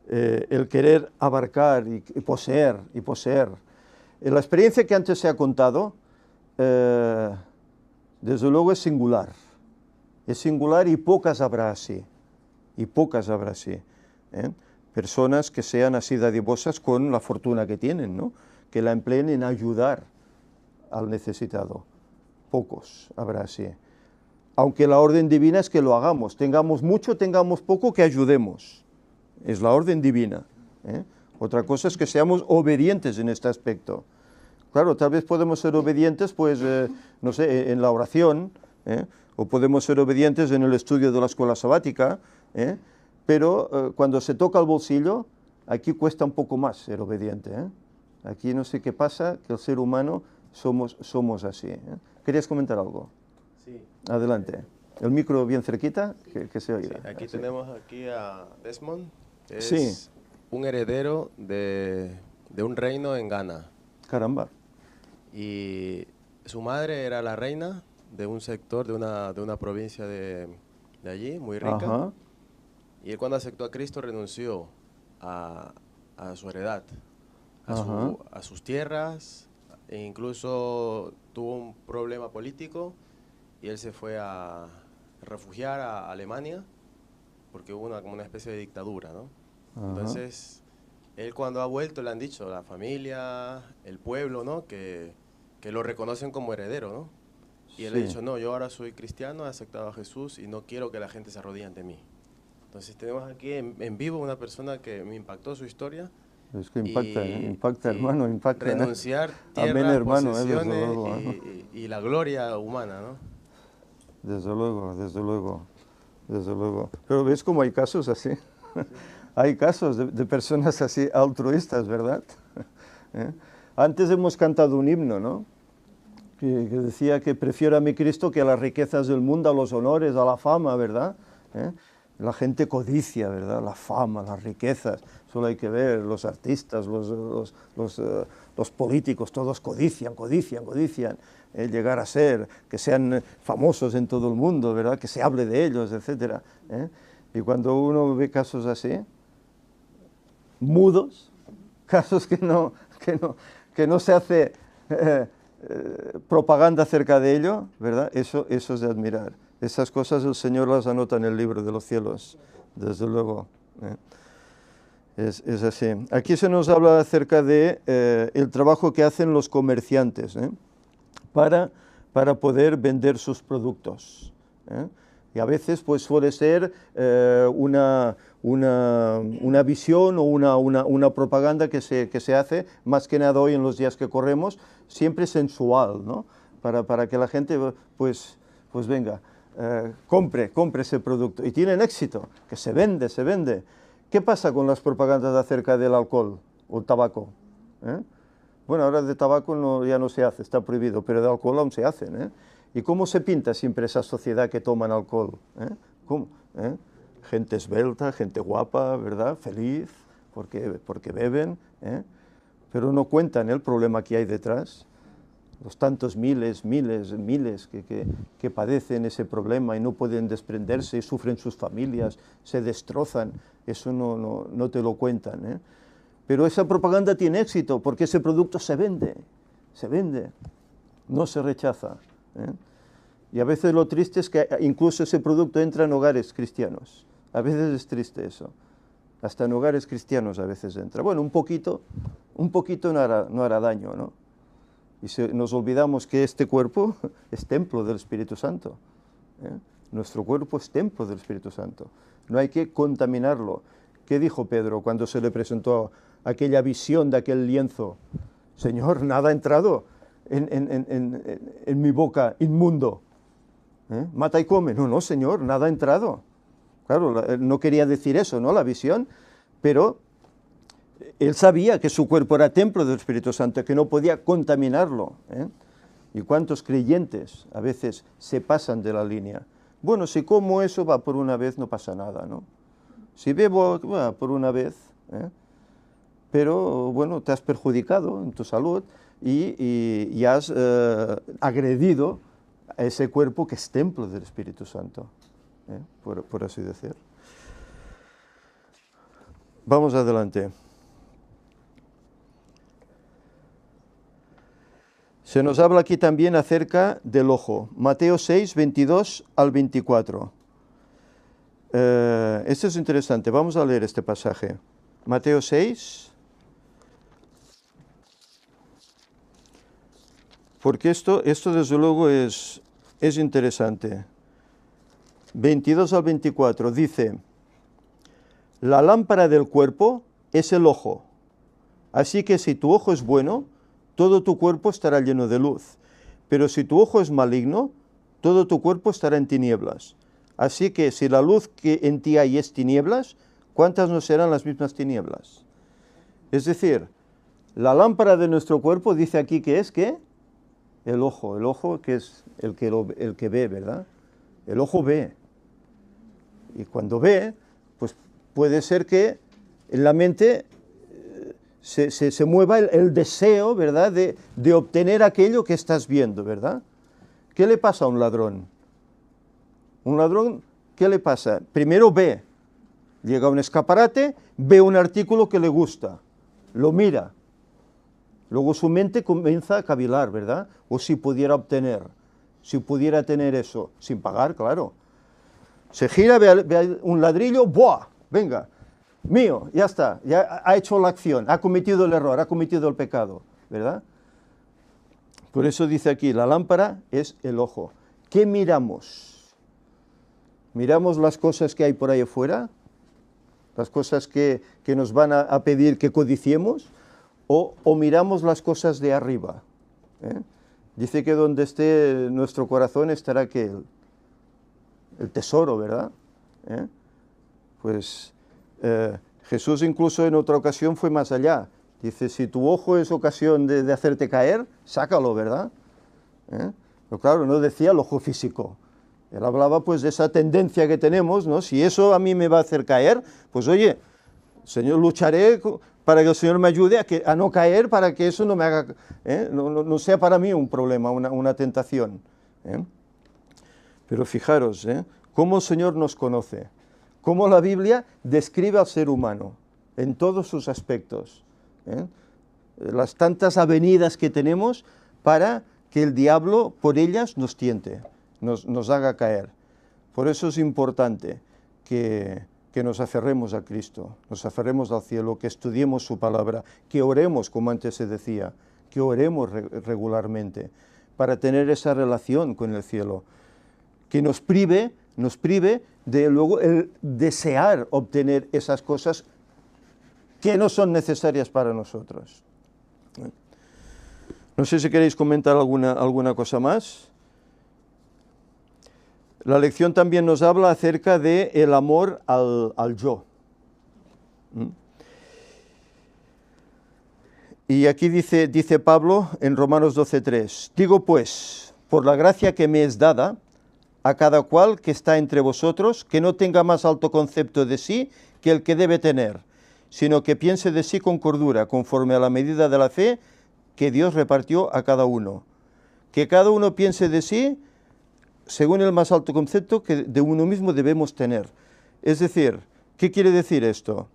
El querer abarcar y poseer. La experiencia que antes se ha contado, desde luego es singular y pocas habrá así, Personas que sean así dadivosas con la fortuna que tienen, ¿no? Que la empleen en ayudar al necesitado. Pocos habrá así. Aunque la orden divina es que lo hagamos, tengamos mucho, tengamos poco, que ayudemos. Es la orden divina. Otra cosa es que seamos obedientes en este aspecto. Claro, tal vez podemos ser obedientes, pues, no sé, en la oración, o podemos ser obedientes en el estudio de la escuela sabática, pero cuando se toca el bolsillo, aquí cuesta un poco más ser obediente. Aquí no sé qué pasa, que el ser humano somos así. ¿Querías comentar algo? Sí. Adelante. El micro bien cerquita, que se oiga. Sí, aquí tenemos aquí a Desmond. Es Sí. un heredero de un reino en Ghana. Caramba. Y su madre era la reina de un sector, de una provincia de allí, muy rica. Ajá. Y él, cuando aceptó a Cristo, renunció a su heredad, Ajá. a sus tierras, e incluso tuvo un problema político y él se fue a refugiar a Alemania porque hubo como una especie de dictadura, ¿no? Ajá. Entonces, él, cuando ha vuelto, le han dicho, la familia, el pueblo, ¿no?, que lo reconocen como heredero, ¿no? Y él ha dicho, no, yo ahora soy cristiano, he aceptado a Jesús y no quiero que la gente se arrodille ante mí. Entonces tenemos aquí en vivo una persona que me impactó su historia. Es que impacta, hermano, impacta. Renunciar tierras, Amén, hermano, posesiones desde luego, y la gloria humana, ¿no? Desde luego. Pero ves cómo hay casos así. Hay casos de personas así altruistas, ¿verdad? Antes hemos cantado un himno, ¿no? Que decía que prefiero a mi Cristo que a las riquezas del mundo, a los honores, a la fama, ¿verdad? La gente codicia, ¿verdad? La fama, las riquezas. Solo hay que ver los artistas, los políticos, todos codician. Llegar a ser, que sean famosos en todo el mundo, ¿verdad? Que se hable de ellos, etc. Y cuando uno ve casos así, mudos, casos que no se hace propaganda acerca de ello, ¿verdad? Eso es de admirar. Esas cosas el Señor las anota en el libro de los cielos, desde luego. Es así. Aquí se nos habla acerca de el trabajo que hacen los comerciantes para poder vender sus productos. Y a veces pues suele ser una visión o una propaganda que se hace, más que nada hoy en los días que corremos, siempre sensual, ¿no? Para que la gente pues venga, compre ese producto. Y tienen éxito, que se vende. ¿Qué pasa con las propagandas acerca del alcohol o el tabaco? Bueno, ahora de tabaco ya no se hace, está prohibido, pero de alcohol aún se hacen. ¿Y cómo se pinta siempre esa sociedad que toman alcohol? ¿Cómo? Gente esbelta, gente guapa, ¿verdad? Feliz, porque beben, pero no cuentan el problema que hay detrás. Los tantos miles que padecen ese problema y no pueden desprenderse, y sufren sus familias, se destrozan, eso no te lo cuentan. Pero esa propaganda tiene éxito porque ese producto se vende, no se rechaza. Y a veces lo triste es que incluso ese producto entra en hogares cristianos. A veces es triste eso. Hasta en hogares cristianos a veces entra. Bueno, un poquito no hará daño, ¿no? Y nos olvidamos que este cuerpo es templo del Espíritu Santo. Nuestro cuerpo es templo del Espíritu Santo. No hay que contaminarlo. ¿Qué dijo Pedro cuando se le presentó aquella visión de aquel lienzo? Señor, nada ha entrado en mi boca inmundo. Mata y come. No, Señor, nada ha entrado. Claro, no quería decir eso, ¿no? La visión, pero él sabía que su cuerpo era templo del Espíritu Santo, que no podía contaminarlo. ¿Y cuántos creyentes a veces se pasan de la línea? Bueno, si como eso va por una vez, no pasa nada, ¿no? Si bebo, va por una vez, pero bueno, te has perjudicado en tu salud y has agredido a ese cuerpo que es templo del Espíritu Santo, por así decir. Vamos adelante. Se nos habla aquí también acerca del ojo. Mateo 6, 22 al 24. Esto es interesante. Vamos a leer este pasaje. Mateo 6. Porque esto desde luego es interesante. 22 al 24 dice: la lámpara del cuerpo es el ojo. Así que si tu ojo es bueno, todo tu cuerpo estará lleno de luz. Pero si tu ojo es maligno, todo tu cuerpo estará en tinieblas. Así que si la luz que en ti hay es tinieblas, ¿cuántas no serán las mismas tinieblas? Es decir, la lámpara de nuestro cuerpo dice aquí que es ¿qué? El ojo que es el que ve, ¿verdad? El ojo ve. Y cuando ve, pues puede ser que en la mente se mueva el deseo, ¿verdad?, de obtener aquello que estás viendo, ¿verdad? ¿Qué le pasa a un ladrón? Un ladrón, ¿qué le pasa? Primero ve, llega a un escaparate, ve un artículo que le gusta, lo mira, luego su mente comienza a cavilar, ¿verdad? O si pudiera obtener, si pudiera tener eso, sin pagar, claro. Se gira, ve un ladrillo, ¡buah!, venga, mío, ya está, ya ha hecho la acción, ha cometido el error, ha cometido el pecado, ¿verdad? Por eso dice aquí, la lámpara es el ojo. ¿Qué miramos? ¿Miramos las cosas que hay por ahí afuera? ¿Las cosas que nos van a pedir que codiciemos? ¿O miramos las cosas de arriba? Dice que donde esté nuestro corazón estará ¿qué? El tesoro, ¿verdad? Pues Jesús incluso en otra ocasión fue más allá. Dice, si tu ojo es ocasión de hacerte caer, sácalo, ¿verdad? Pero claro, no decía el ojo físico. Él hablaba pues de esa tendencia que tenemos, ¿no? Si eso a mí me va a hacer caer, pues oye, Señor, lucharé para que el Señor me ayude a no caer, para que eso no me haga, no sea para mí un problema, una tentación. Pero fijaros, cómo el Señor nos conoce, cómo la Biblia describe al ser humano en todos sus aspectos. Las tantas avenidas que tenemos para que el diablo por ellas nos tiente, nos haga caer. Por eso es importante que nos aferremos a Cristo, nos aferremos al cielo, que estudiemos su palabra, que oremos, como antes se decía, que oremos regularmente para tener esa relación con el cielo, que nos prive de luego el desear obtener esas cosas que no son necesarias para nosotros. No sé si queréis comentar alguna cosa más. La lección también nos habla acerca del amor al yo. Y aquí dice Pablo en Romanos 12:3, digo pues, por la gracia que me es dada, a cada cual que está entre vosotros, que no tenga más alto concepto de sí que el que debe tener, sino que piense de sí con cordura, conforme a la medida de la fe que Dios repartió a cada uno. Que cada uno piense de sí según el más alto concepto que de uno mismo debemos tener. Es decir, ¿qué quiere decir esto?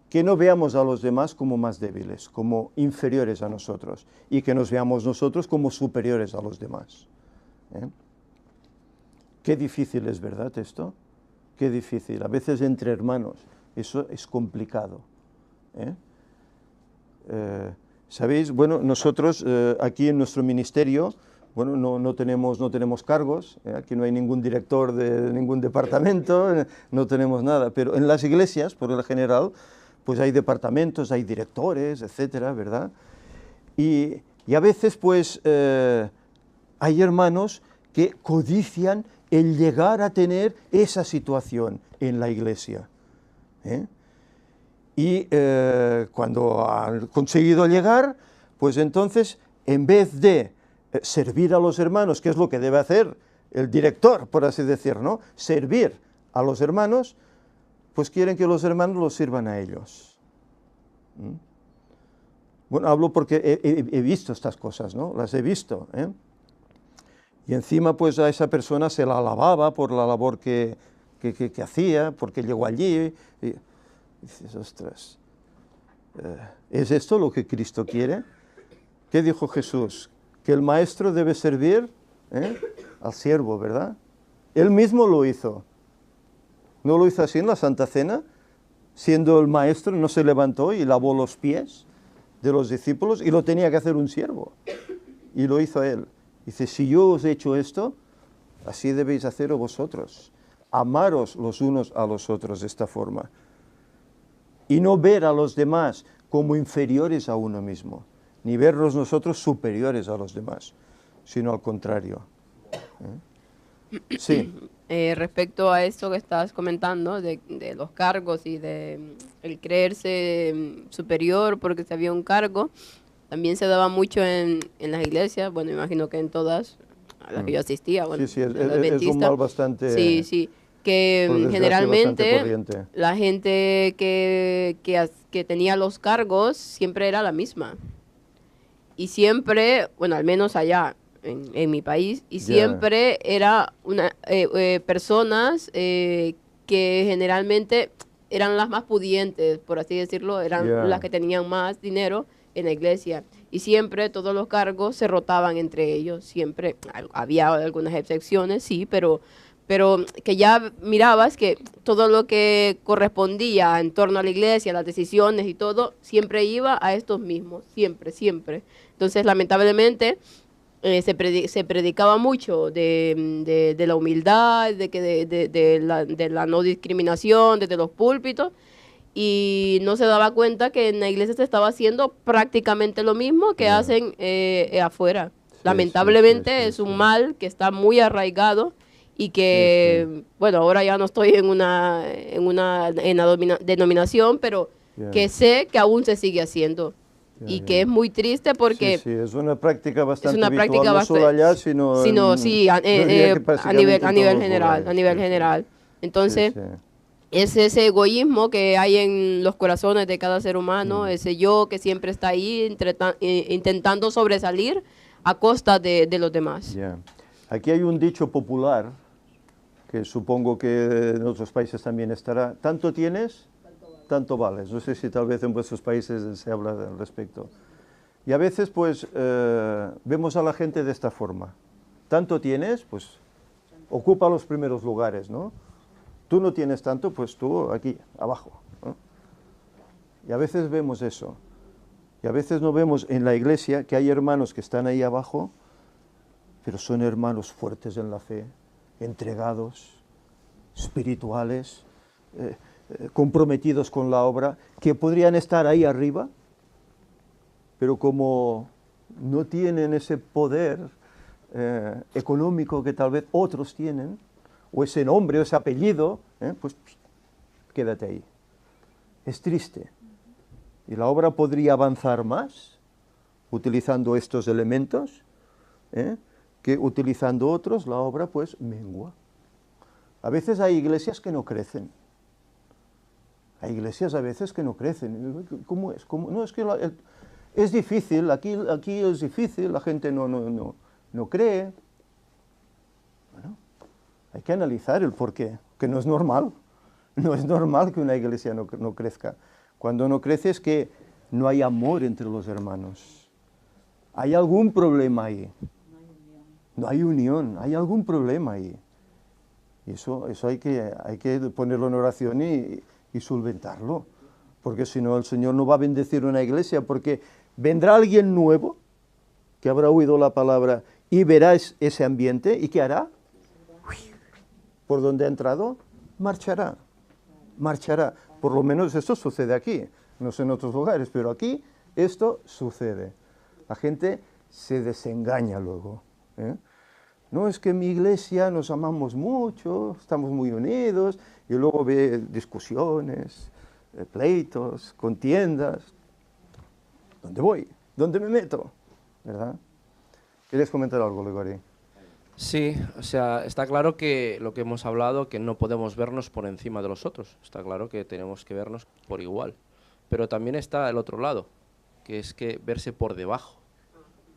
Que no veamos a los demás como más débiles, como inferiores a nosotros, y que nos veamos nosotros como superiores a los demás. Qué difícil es, ¿verdad, esto? Qué difícil. A veces entre hermanos eso es complicado. ¿Sabéis? Bueno, nosotros aquí en nuestro ministerio, bueno, no tenemos cargos, aquí no hay ningún director de ningún departamento, no tenemos nada, pero en las iglesias, por lo general, pues hay departamentos, hay directores, etcétera, ¿verdad? Y a veces, pues, hay hermanos que codician el llegar a tener esa situación en la iglesia. Y cuando han conseguido llegar, pues entonces, en vez de servir a los hermanos, que es lo que debe hacer el director, por así decir, ¿no? Servir a los hermanos, pues quieren que los hermanos los sirvan a ellos. Bueno, hablo porque he visto estas cosas, ¿no? Las he visto, Y encima, pues a esa persona se la alababa por la labor que hacía, porque llegó allí. Y dices, ostras, ¿es esto lo que Cristo quiere? ¿Qué dijo Jesús? Que el maestro debe servir al siervo, ¿verdad? Él mismo lo hizo. ¿No lo hizo así en la Santa Cena? Siendo el maestro, no se levantó y lavó los pies de los discípulos y lo tenía que hacer un siervo. Y lo hizo él. Dice, si yo os he hecho esto, así debéis hacerlo vosotros. Amaros los unos a los otros de esta forma. Y no ver a los demás como inferiores a uno mismo, ni vernos nosotros superiores a los demás, sino al contrario. Sí. Respecto a esto que estás comentando, de los cargos y de el creerse superior porque se había un cargo, también se daba mucho en las iglesias, bueno, imagino que en todas a las que yo asistía. Bueno, sí, es un mal bastante... Sí, que generalmente la gente que tenía los cargos siempre era la misma. Y siempre, bueno, al menos allá en mi país, y siempre era personas que generalmente eran las más pudientes, por así decirlo, eran las que tenían más dinero en la iglesia. Y siempre todos los cargos se rotaban entre ellos, siempre. Había algunas excepciones, sí, pero que ya mirabas que todo lo que correspondía en torno a la iglesia, las decisiones y todo, siempre iba a estos mismos, siempre. Entonces, lamentablemente, se predicaba mucho de la humildad, de la no discriminación desde los púlpitos, y no se daba cuenta que en la iglesia se estaba haciendo prácticamente lo mismo que hacen afuera. Lamentablemente es un mal que está muy arraigado y que, bueno, ahora ya no estoy en una denominación, pero que sé que aún se sigue haciendo. Y que es muy triste porque... Sí, es una práctica bastante habitual, no solo allá, sino a nivel general. Entonces, es ese egoísmo que hay en los corazones de cada ser humano, ese yo que siempre está ahí intentando sobresalir a costa de los demás. Aquí hay un dicho popular, que supongo que en otros países también estará. ¿Tanto tienes? Tanto vales. No sé si tal vez en vuestros países se habla al respecto. Y a veces pues vemos a la gente de esta forma. Tanto tienes, pues ocupa los primeros lugares, ¿no? Tú no tienes tanto, pues tú aquí, abajo, ¿no? Y a veces vemos eso. Y a veces no vemos en la iglesia que hay hermanos que están ahí abajo, pero son hermanos fuertes en la fe, entregados, espirituales, comprometidos con la obra, que podrían estar ahí arriba, pero como no tienen ese poder económico que tal vez otros tienen, o ese nombre o ese apellido, pues quédate ahí. Es triste. Y la obra podría avanzar más utilizando estos elementos, que utilizando otros la obra pues mengua. A veces hay iglesias que no crecen. Hay iglesias a veces que no crecen. ¿Cómo es? ¿Cómo? No, es que es difícil, aquí es difícil, la gente no cree. Bueno, hay que analizar el porqué, que no es normal. No es normal que una iglesia no crezca. Cuando no crece es que no hay amor entre los hermanos. Hay algún problema ahí. No hay unión, hay algún problema ahí. Y eso hay que ponerlo en oración y solventarlo. Porque si no, el Señor no va a bendecir una iglesia, porque vendrá alguien nuevo que habrá oído la palabra y verá ese ambiente, ¿y qué hará? Por donde ha entrado, marchará. Por lo menos esto sucede aquí, no sé en otros lugares, pero aquí esto sucede. La gente se desengaña luego. No, es que en mi iglesia nos amamos mucho, estamos muy unidos, y luego ve discusiones, pleitos, contiendas. ¿Dónde voy? ¿Dónde me meto? ¿Verdad? ¿Quieres comentar algo, Ligori? Sí, o sea, está claro que lo que hemos hablado, que no podemos vernos por encima de los otros. Está claro que tenemos que vernos por igual. Pero también está el otro lado, que es que verse por debajo.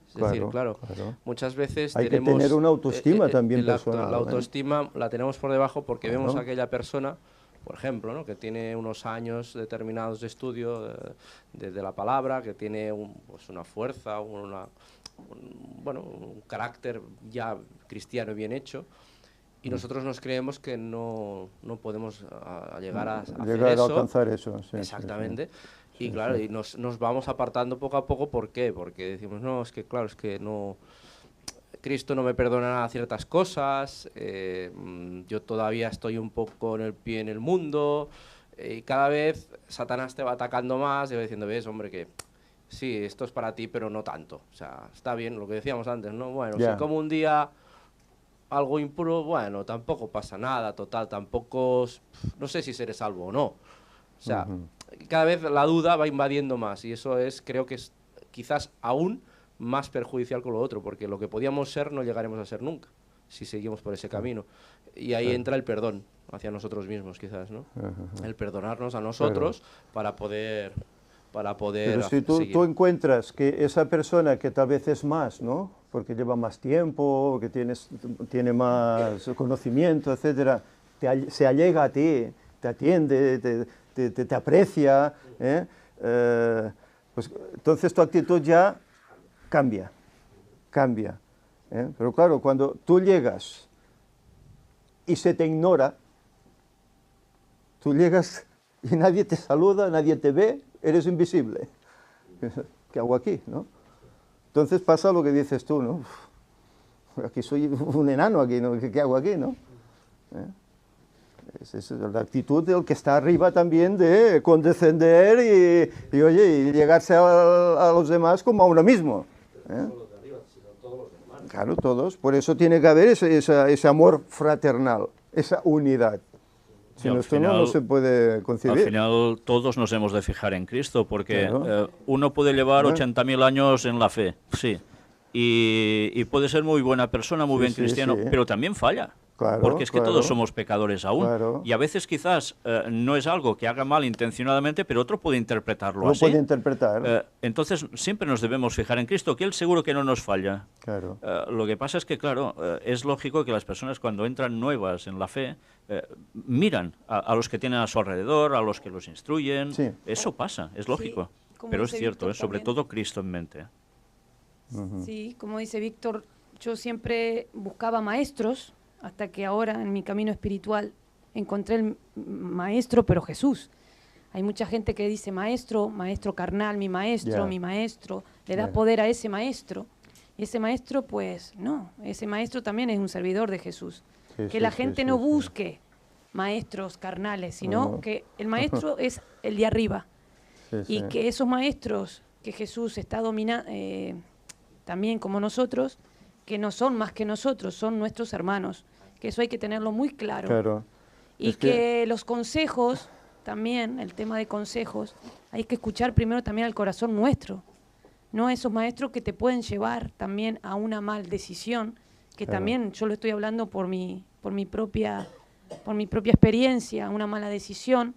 Es decir, claro, muchas veces hay tenemos... que tener una autoestima también personal. La autoestima la tenemos por debajo porque vemos a aquella persona, por ejemplo, ¿no?, que tiene unos años determinados de estudio de la palabra, que tiene pues una fuerza, un carácter ya cristiano bien hecho, y nosotros nos creemos que no podemos llegar a hacer eso. Alcanzar eso. Sí, exactamente. Sí, sí. Y claro, y nos vamos apartando poco a poco. ¿Por qué? Porque decimos, no, es que claro, es que no... Cristo no me perdonará ciertas cosas, yo todavía estoy un poco en el pie en el mundo, y cada vez Satanás te va atacando más y va diciendo, ves, hombre, que sí, esto es para ti, pero no tanto. O sea, está bien lo que decíamos antes, ¿no? Bueno, si como un día algo impuro, bueno, tampoco pasa nada, total, tampoco, no sé si seré salvo o no. O sea, cada vez la duda va invadiendo más, y eso creo que es quizás aún más perjudicial con lo otro, porque lo que podíamos ser no llegaremos a ser nunca, si seguimos por ese camino. Y ahí entra el perdón hacia nosotros mismos, quizás, ¿no? El perdonarnos a nosotros para poder Pero si tú encuentras que esa persona que tal vez es más, ¿no?, porque lleva más tiempo, que tiene más conocimiento, etcétera, se allega a ti, te atiende, te aprecia, pues entonces tu actitud ya cambia. Pero claro, cuando tú llegas y se te ignora, tú llegas y nadie te saluda, nadie te ve, eres invisible. ¿Qué hago aquí, no? Entonces pasa lo que dices tú, ¿no? Aquí soy un enano, aquí, ¿no? ¿Qué hago aquí, no? Es la actitud del que está arriba también, de condescender y llegarse a los demás como a uno mismo. Claro, todos. Por eso tiene que haber ese amor fraternal, esa unidad. Si no, esto no se puede concebir. Al final todos nos hemos de fijar en Cristo, porque uno puede llevar 80.000 años en la fe, sí, y puede ser muy buena persona, muy bien cristiano, pero también falla. Claro, porque es que todos somos pecadores aún. Claro. Y a veces quizás no es algo que haga mal intencionadamente, pero otro puede interpretarlo así. Lo puede interpretar. Entonces siempre nos debemos fijar en Cristo, que Él seguro que no nos falla. Claro. Lo que pasa es que, claro, es lógico que las personas cuando entran nuevas en la fe, miran a los que tienen a su alrededor, a los que los instruyen. Sí. Eso pasa, es lógico. Sí, pero es he cierto, visto sobre también. todo Cristo en mente. Sí, como dice Víctor, yo siempre buscaba maestros hasta que ahora en mi camino espiritual encontré el maestro, pero Jesús. Hay mucha gente que dice maestro, maestro carnal, mi maestro, mi maestro, le da poder a ese maestro. Y ese maestro, pues no, ese maestro también es un servidor de Jesús. Que la gente no busque maestros carnales, sino que el maestro es el de arriba. Y que esos maestros que Jesús está dominando, también como nosotros, que no son más que nosotros, son nuestros hermanos. Que eso hay que tenerlo muy claro. Y que los consejos, también el tema de consejos, hay que escuchar primero también al corazón nuestro. No esos maestros que te pueden llevar también a una mal decisión, que también yo lo estoy hablando por mi propia experiencia, una mala decisión,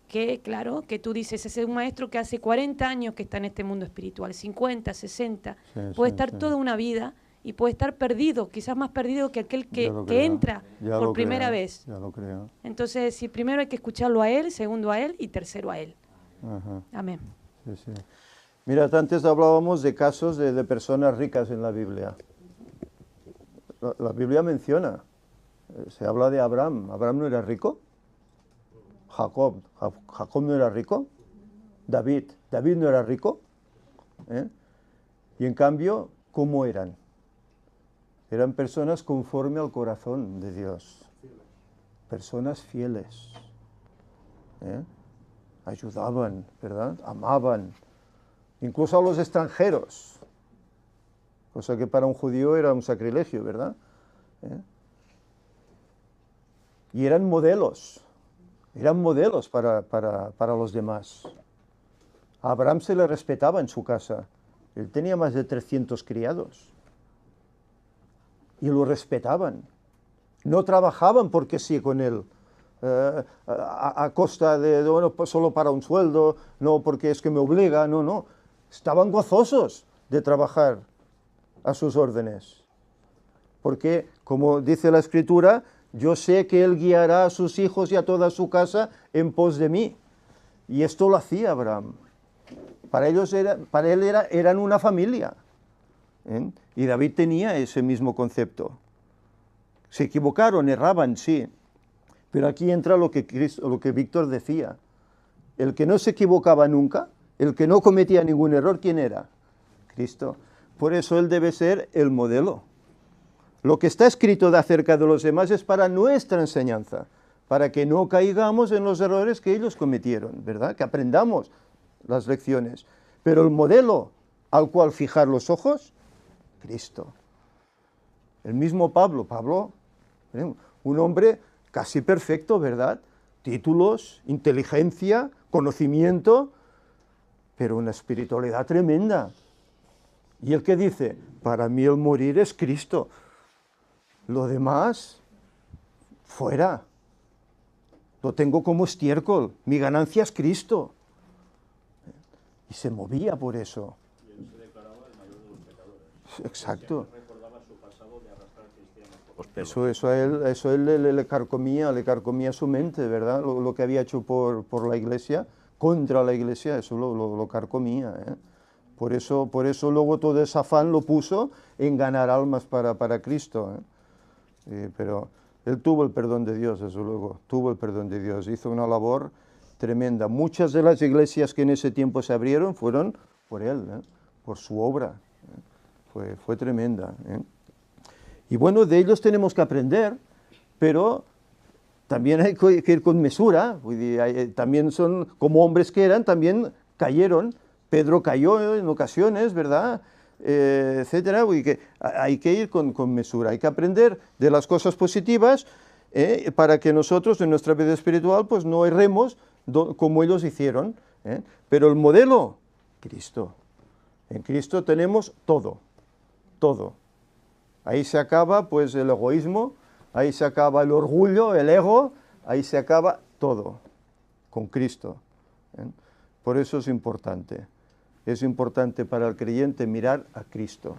que claro, que tú dices, ese es un maestro que hace 40 años que está en este mundo espiritual, 50, 60, puede estar toda una vida y puede estar perdido, quizás más perdido que aquel que entra por primera vez. Ya lo creo. Entonces, sí, primero hay que escucharlo a él, segundo a él y tercero a él. Amén. Sí. Mira, antes hablábamos de casos de personas ricas en la Biblia. La Biblia menciona, se habla de Abraham. ¿Abraham no era rico? Jacob no era rico. David no era rico. Y en cambio, ¿cómo eran? Eran personas conforme al corazón de Dios. Personas fieles. Ayudaban, ¿verdad? Amaban. Incluso a los extranjeros. Cosa que para un judío era un sacrilegio, ¿verdad? Y eran modelos para los demás. A Abraham se le respetaba en su casa. Él tenía más de 300 criados. Y lo respetaban. No trabajaban porque sí con él, a costa de, bueno, pues solo para un sueldo, no porque es que me obliga, no. Estaban gozosos de trabajar a sus órdenes. Porque, como dice la Escritura, yo sé que él guiará a sus hijos y a toda su casa en pos de mí. Y esto lo hacía Abraham. Para él eran una familia. Y David tenía ese mismo concepto. Se equivocaron, erraban, sí. Pero aquí entra lo que Víctor decía. El que no se equivocaba nunca, el que no cometía ningún error, ¿quién era? Cristo. Por eso él debe ser el modelo. Lo que está escrito acerca de los demás es para nuestra enseñanza, para que no caigamos en los errores que ellos cometieron, ¿verdad? Que aprendamos las lecciones. Pero el modelo al cual fijar los ojos, Cristo. El mismo Pablo, un hombre casi perfecto, ¿verdad? Títulos, inteligencia, conocimiento, pero una espiritualidad tremenda. Y el que dice, para mí el morir es Cristo, lo demás, fuera. Lo tengo como estiércol, mi ganancia es Cristo. Y se movía por eso. Y él se declaraba el mayor de los pecadores. Exacto. Recordaba su pasado de arrastrar cristianos por los Eso pelos. a él le carcomía su mente, ¿verdad? Lo que había hecho por la Iglesia, contra la Iglesia, eso lo carcomía, Por eso luego todo ese afán lo puso en ganar almas para Cristo, pero él tuvo el perdón de Dios, desde luego, tuvo el perdón de Dios, hizo una labor tremenda. Muchas de las iglesias que en ese tiempo se abrieron fueron por él, por su obra, fue tremenda. Y bueno, de ellos tenemos que aprender, pero también hay que ir con mesura, también son, como hombres que eran, también cayeron. Pedro cayó en ocasiones, ¿verdad? Etcétera. Hay que ir con mesura, hay que aprender de las cosas positivas para que nosotros en nuestra vida espiritual pues no erremos como ellos hicieron. Pero el modelo, Cristo. En Cristo tenemos todo. Ahí se acaba pues el egoísmo, ahí se acaba el orgullo, el ego, ahí se acaba todo, con Cristo. Por eso es importante. Es importante para el creyente mirar a Cristo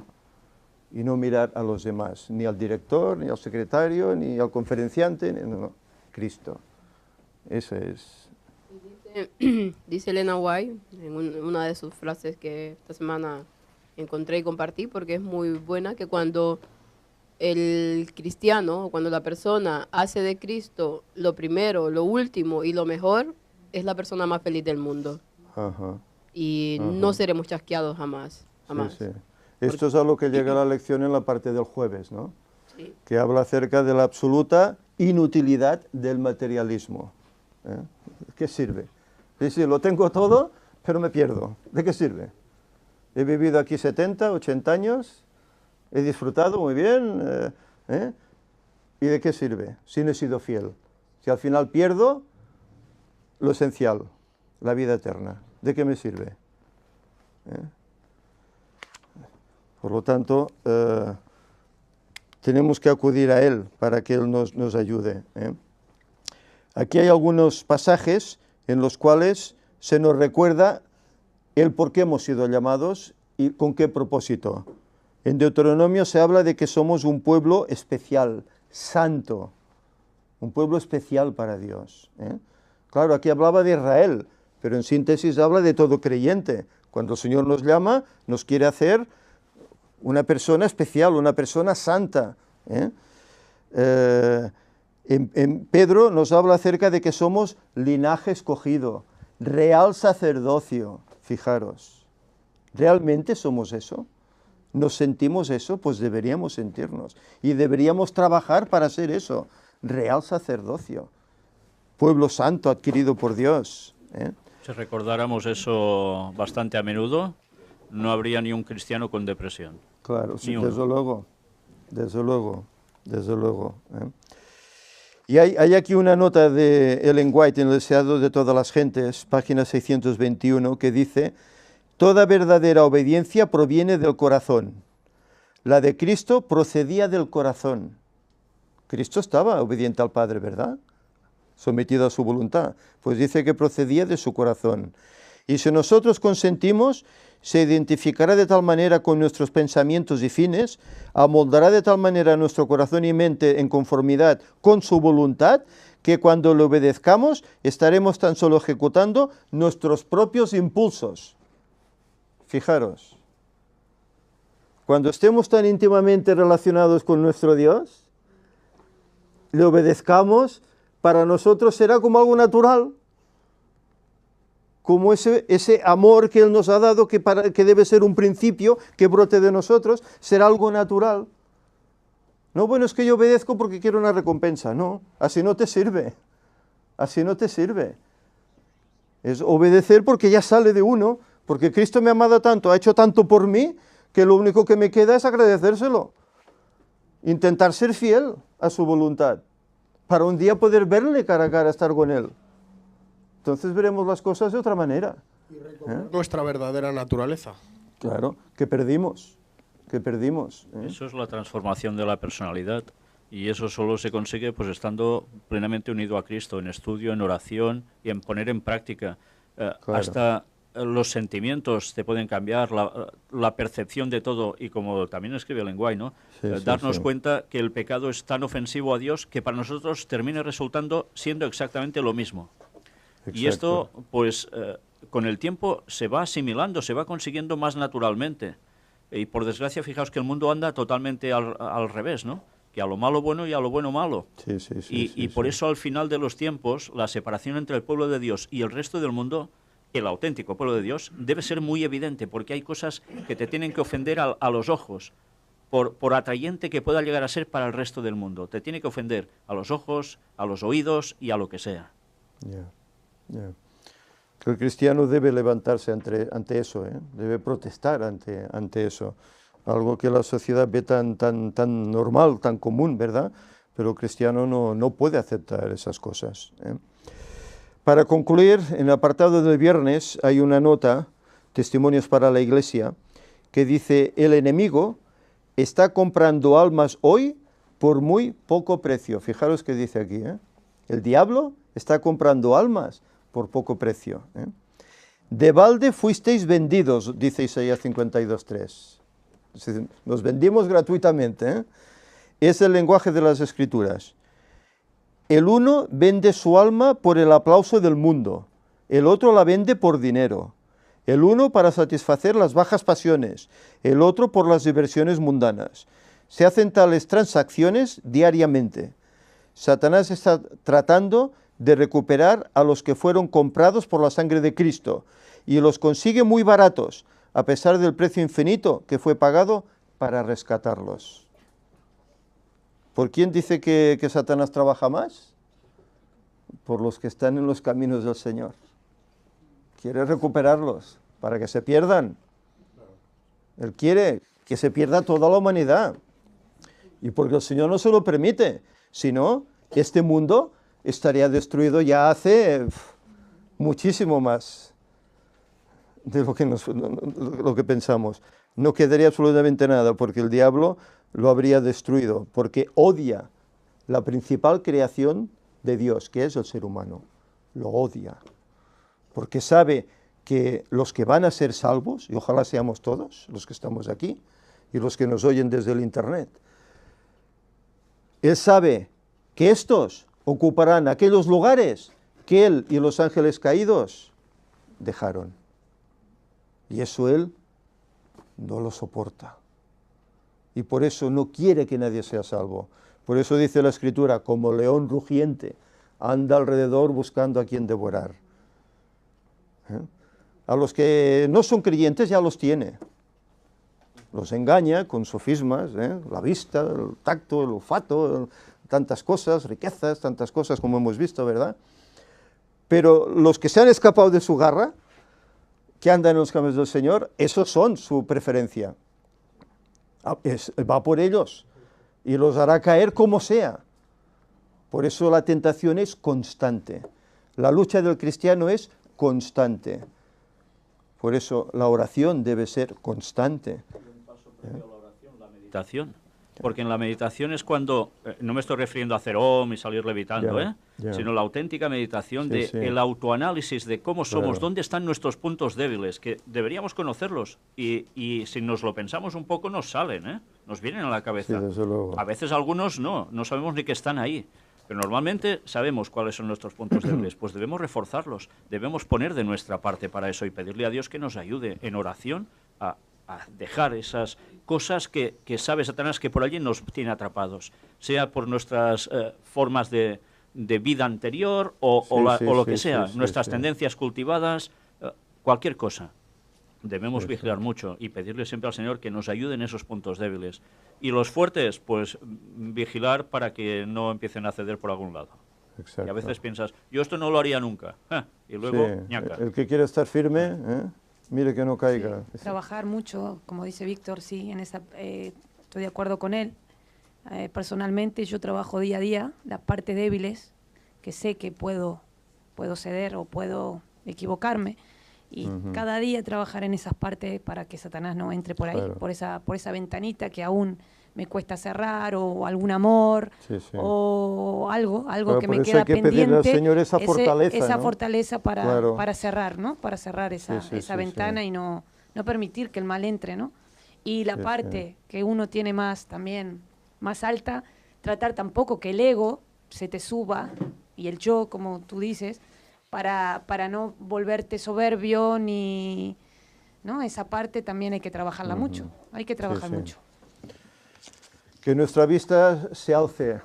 y no mirar a los demás, ni al director, ni al secretario, ni al conferenciante, no, Cristo. Eso es. Dice Elena White en una de sus frases que esta semana encontré y compartí porque es muy buena, que cuando el cristiano, cuando la persona hace de Cristo lo primero, lo último y lo mejor, es la persona más feliz del mundo. Ajá. Y no seremos chasqueados jamás. Jamás. Sí, sí. Esto es a lo que llega la lección en la parte del jueves, ¿no? Sí. Que habla acerca de la absoluta inutilidad del materialismo. ¿Eh? ¿Qué sirve? Sí, lo tengo todo, pero me pierdo. ¿De qué sirve? He vivido aquí 70, 80 años, he disfrutado muy bien, ¿y de qué sirve si no he sido fiel? Si al final pierdo lo esencial, la vida eterna, ¿de qué me sirve? Por lo tanto, tenemos que acudir a Él para que Él nos ayude. Aquí hay algunos pasajes en los cuales se nos recuerda el por qué hemos sido llamados y con qué propósito. En Deuteronomio se habla de que somos un pueblo especial, santo, un pueblo especial para Dios. Claro, aquí hablaba de Israel, pero en síntesis habla de todo creyente. Cuando el Señor nos llama, nos quiere hacer una persona especial, una persona santa. En Pedro nos habla acerca de que somos linaje escogido, real sacerdocio. Fijaros, ¿realmente somos eso? ¿Nos sentimos eso? Pues deberíamos sentirnos y deberíamos trabajar para ser eso, real sacerdocio, pueblo santo adquirido por Dios. Si recordáramos eso bastante a menudo, no habría ni un cristiano con depresión. Claro, sí, desde luego, desde luego, desde luego. Y hay aquí una nota de Ellen White en El deseado de todas las gentes, página 621, que dice: toda verdadera obediencia proviene del corazón. La de Cristo procedía del corazón. Cristo estaba obediente al Padre, ¿verdad? Sometido a su voluntad. Pues dice que procedía de su corazón. Y si nosotros consentimos, se identificará de tal manera con nuestros pensamientos y fines, amoldará de tal manera nuestro corazón y mente en conformidad con su voluntad, que cuando le obedezcamos estaremos tan solo ejecutando nuestros propios impulsos. Fijaros, cuando estemos tan íntimamente relacionados con nuestro Dios, le obedezcamos, para nosotros será como algo natural, como ese amor que Él nos ha dado, que debe ser un principio que brote de nosotros, será algo natural. No, bueno, es que yo obedezco porque quiero una recompensa. No, así no te sirve. Así no te sirve. Es obedecer porque ya sale de uno, porque Cristo me ha amado tanto, ha hecho tanto por mí, que lo único que me queda es agradecérselo. Intentar ser fiel a su voluntad, para un día poder verle cara a cara, estar con Él. Entonces veremos las cosas de otra manera. Y reconocer nuestra verdadera naturaleza. Claro, que perdimos. Eso es la transformación de la personalidad. Y eso solo se consigue pues estando plenamente unido a Cristo, en estudio, en oración y en poner en práctica. Claro. Hasta los sentimientos te pueden cambiar, la percepción de todo, y como también escribe Ellen White, ¿no? Darnos cuenta que el pecado es tan ofensivo a Dios que para nosotros termina resultando siendo exactamente lo mismo. Exacto. Y esto, pues, con el tiempo se va asimilando, se va consiguiendo más naturalmente. Y por desgracia, fijaos que el mundo anda totalmente al revés, ¿no? Que a lo malo bueno y a lo bueno malo. Y por eso al final de los tiempos, la separación entre el pueblo de Dios y el resto del mundo, el auténtico pueblo de Dios, debe ser muy evidente, porque hay cosas que te tienen que ofender a los ojos, por atrayente que pueda llegar a ser para el resto del mundo. Te tiene que ofender a los ojos, a los oídos y a lo que sea. Que el cristiano debe levantarse ante eso, debe protestar ante eso. Algo que la sociedad ve tan normal, tan común, ¿verdad? Pero el cristiano no puede aceptar esas cosas. Para concluir, en el apartado del viernes hay una nota, Testimonios para la Iglesia, que dice: el enemigo está comprando almas hoy por muy poco precio. Fijaros que dice aquí, el diablo está comprando almas por poco precio. De balde fuisteis vendidos, dice Isaías 52:3. Nos vendimos gratuitamente. Es el lenguaje de las Escrituras. El uno vende su alma por el aplauso del mundo, el otro la vende por dinero. El uno para satisfacer las bajas pasiones, el otro por las diversiones mundanas. Se hacen tales transacciones diariamente. Satanás está tratando de recuperar a los que fueron comprados por la sangre de Cristo y los consigue muy baratos, a pesar del precio infinito que fue pagado para rescatarlos. ¿Por quién dice que Satanás trabaja más? Por los que están en los caminos del Señor. Quiere recuperarlos para que se pierdan. Él quiere que se pierda toda la humanidad. Y porque el Señor no se lo permite. Si no, este mundo estaría destruido ya hace muchísimo más de lo que pensamos. No quedaría absolutamente nada, porque el diablo lo habría destruido, porque odia la principal creación de Dios, que es el ser humano. Lo odia, porque sabe que los que van a ser salvos, y ojalá seamos todos los que estamos aquí, y los que nos oyen desde el internet, él sabe que estos ocuparán aquellos lugares que él y los ángeles caídos dejaron. Y eso él no lo soporta. Y por eso no quiere que nadie sea salvo. Por eso dice la Escritura, como león rugiente, anda alrededor buscando a quien devorar. A los que no son creyentes ya los tiene. Los engaña con sofismas, la vista, el tacto, el olfato, tantas cosas, riquezas, tantas cosas como hemos visto, ¿verdad? Pero los que se han escapado de su garra, que andan en los caminos del Señor, esos son su preferencia. Va por ellos y los hará caer como sea. Por eso la tentación es constante. La lucha del cristiano es constante. Por eso la oración debe ser constante. La meditación. Porque en la meditación es cuando, no me estoy refiriendo a hacer om y salir levitando, sino la auténtica meditación el autoanálisis de cómo somos, dónde están nuestros puntos débiles, que deberíamos conocerlos y si nos lo pensamos un poco nos salen, nos vienen a la cabeza. Sí, desde luego. A veces algunos no sabemos ni que están ahí, pero normalmente sabemos cuáles son nuestros puntos débiles, pues debemos reforzarlos, debemos poner de nuestra parte para eso y pedirle a Dios que nos ayude en oración a dejar esas cosas que sabe Satanás que por allí nos tiene atrapados, sea por nuestras formas de vida anterior o lo que sea, nuestras tendencias cultivadas, cualquier cosa. Debemos vigilar mucho y pedirle siempre al Señor que nos ayude en esos puntos débiles. Y los fuertes, pues vigilar para que no empiecen a ceder por algún lado. Exacto. Y a veces piensas, yo esto no lo haría nunca. Y luego, ñaca. El que quiere estar firme, mire que no caiga. Sí. Trabajar mucho, como dice Víctor, sí, en esa, estoy de acuerdo con él. Personalmente yo trabajo día a día las partes débiles, que sé que puedo ceder o puedo equivocarme, y cada día trabajar en esas partes para que Satanás no entre por ahí, por esa ventanita que aún me cuesta cerrar, o algún amor, o algo que me queda pendiente, Señor esa fortaleza para cerrar, ¿no? Para cerrar esa ventana y no permitir que el mal entre, ¿no? Y la parte que uno tiene más alta, tratar tampoco que el ego se te suba, y el yo, como tú dices, para no volverte soberbio, ni, ¿no? Esa parte también hay que trabajarla mucho, hay que trabajar mucho. Que nuestra vista se alce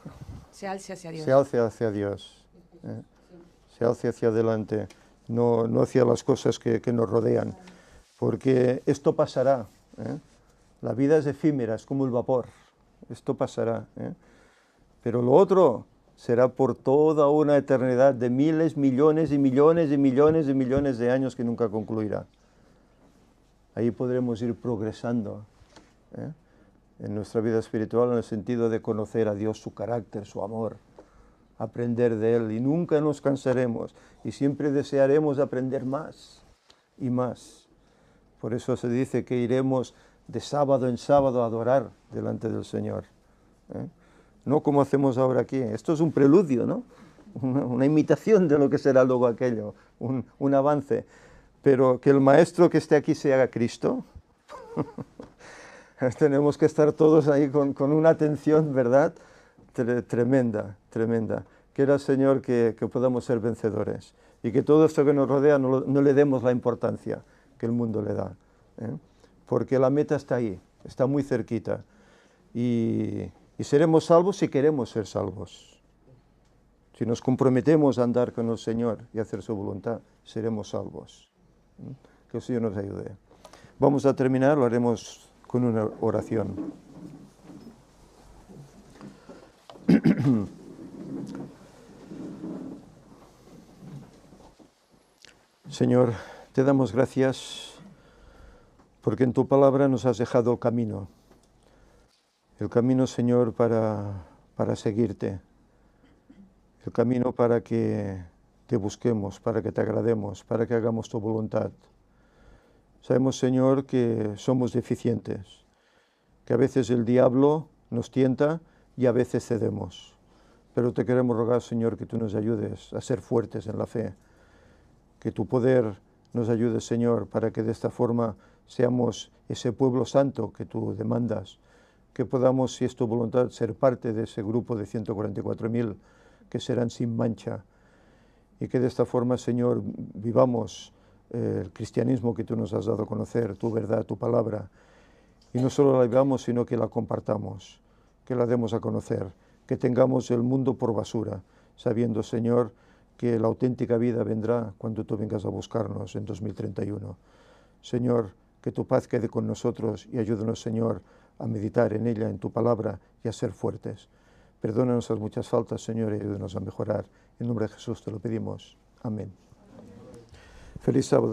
hacia Dios. Se alce hacia Dios. Se alce hacia adelante, no hacia las cosas que nos rodean. Porque esto pasará. La vida es efímera, es como el vapor. Esto pasará. Pero lo otro será por toda una eternidad de miles, millones y millones y millones y millones de años que nunca concluirá. Ahí podremos ir progresando en nuestra vida espiritual, en el sentido de conocer a Dios, su carácter, su amor, aprender de Él, y nunca nos cansaremos, y siempre desearemos aprender más y más. Por eso se dice que iremos de sábado en sábado a adorar delante del Señor. No como hacemos ahora aquí. Esto es un preludio, ¿no? Una imitación de lo que será luego aquello, un avance. Pero que el Maestro que esté aquí sea Cristo. Tenemos que estar todos ahí con una atención, ¿verdad? Tremenda, tremenda. Quiera, Señor, que podamos ser vencedores y que todo esto que nos rodea no le demos la importancia que el mundo le da, porque la meta está ahí, está muy cerquita, y seremos salvos si queremos ser salvos. Si nos comprometemos a andar con el Señor y a hacer su voluntad, seremos salvos. Que el Señor nos ayude. Vamos a terminar, lo haremos con una oración. Señor, te damos gracias porque en tu palabra nos has dejado el camino, Señor, para seguirte, el camino para que te busquemos, para que te agrademos, para que hagamos tu voluntad. Sabemos, Señor, que somos deficientes, que a veces el diablo nos tienta y a veces cedemos, pero te queremos rogar, Señor, que tú nos ayudes a ser fuertes en la fe, que tu poder nos ayude, Señor, para que de esta forma seamos ese pueblo santo que tú demandas, que podamos, si es tu voluntad, ser parte de ese grupo de 144.000 que serán sin mancha, y que de esta forma, Señor, vivamos el cristianismo que tú nos has dado a conocer, tu verdad, tu palabra, y no solo la vivamos, sino que la compartamos, que la demos a conocer, que tengamos el mundo por basura, sabiendo, Señor, que la auténtica vida vendrá cuando tú vengas a buscarnos en 2031. Señor, que tu paz quede con nosotros y ayúdanos, Señor, a meditar en ella, en tu palabra, y a ser fuertes. Perdona nuestras muchas faltas, Señor, y ayúdanos a mejorar. En nombre de Jesús te lo pedimos. Amén. Feliz sábado.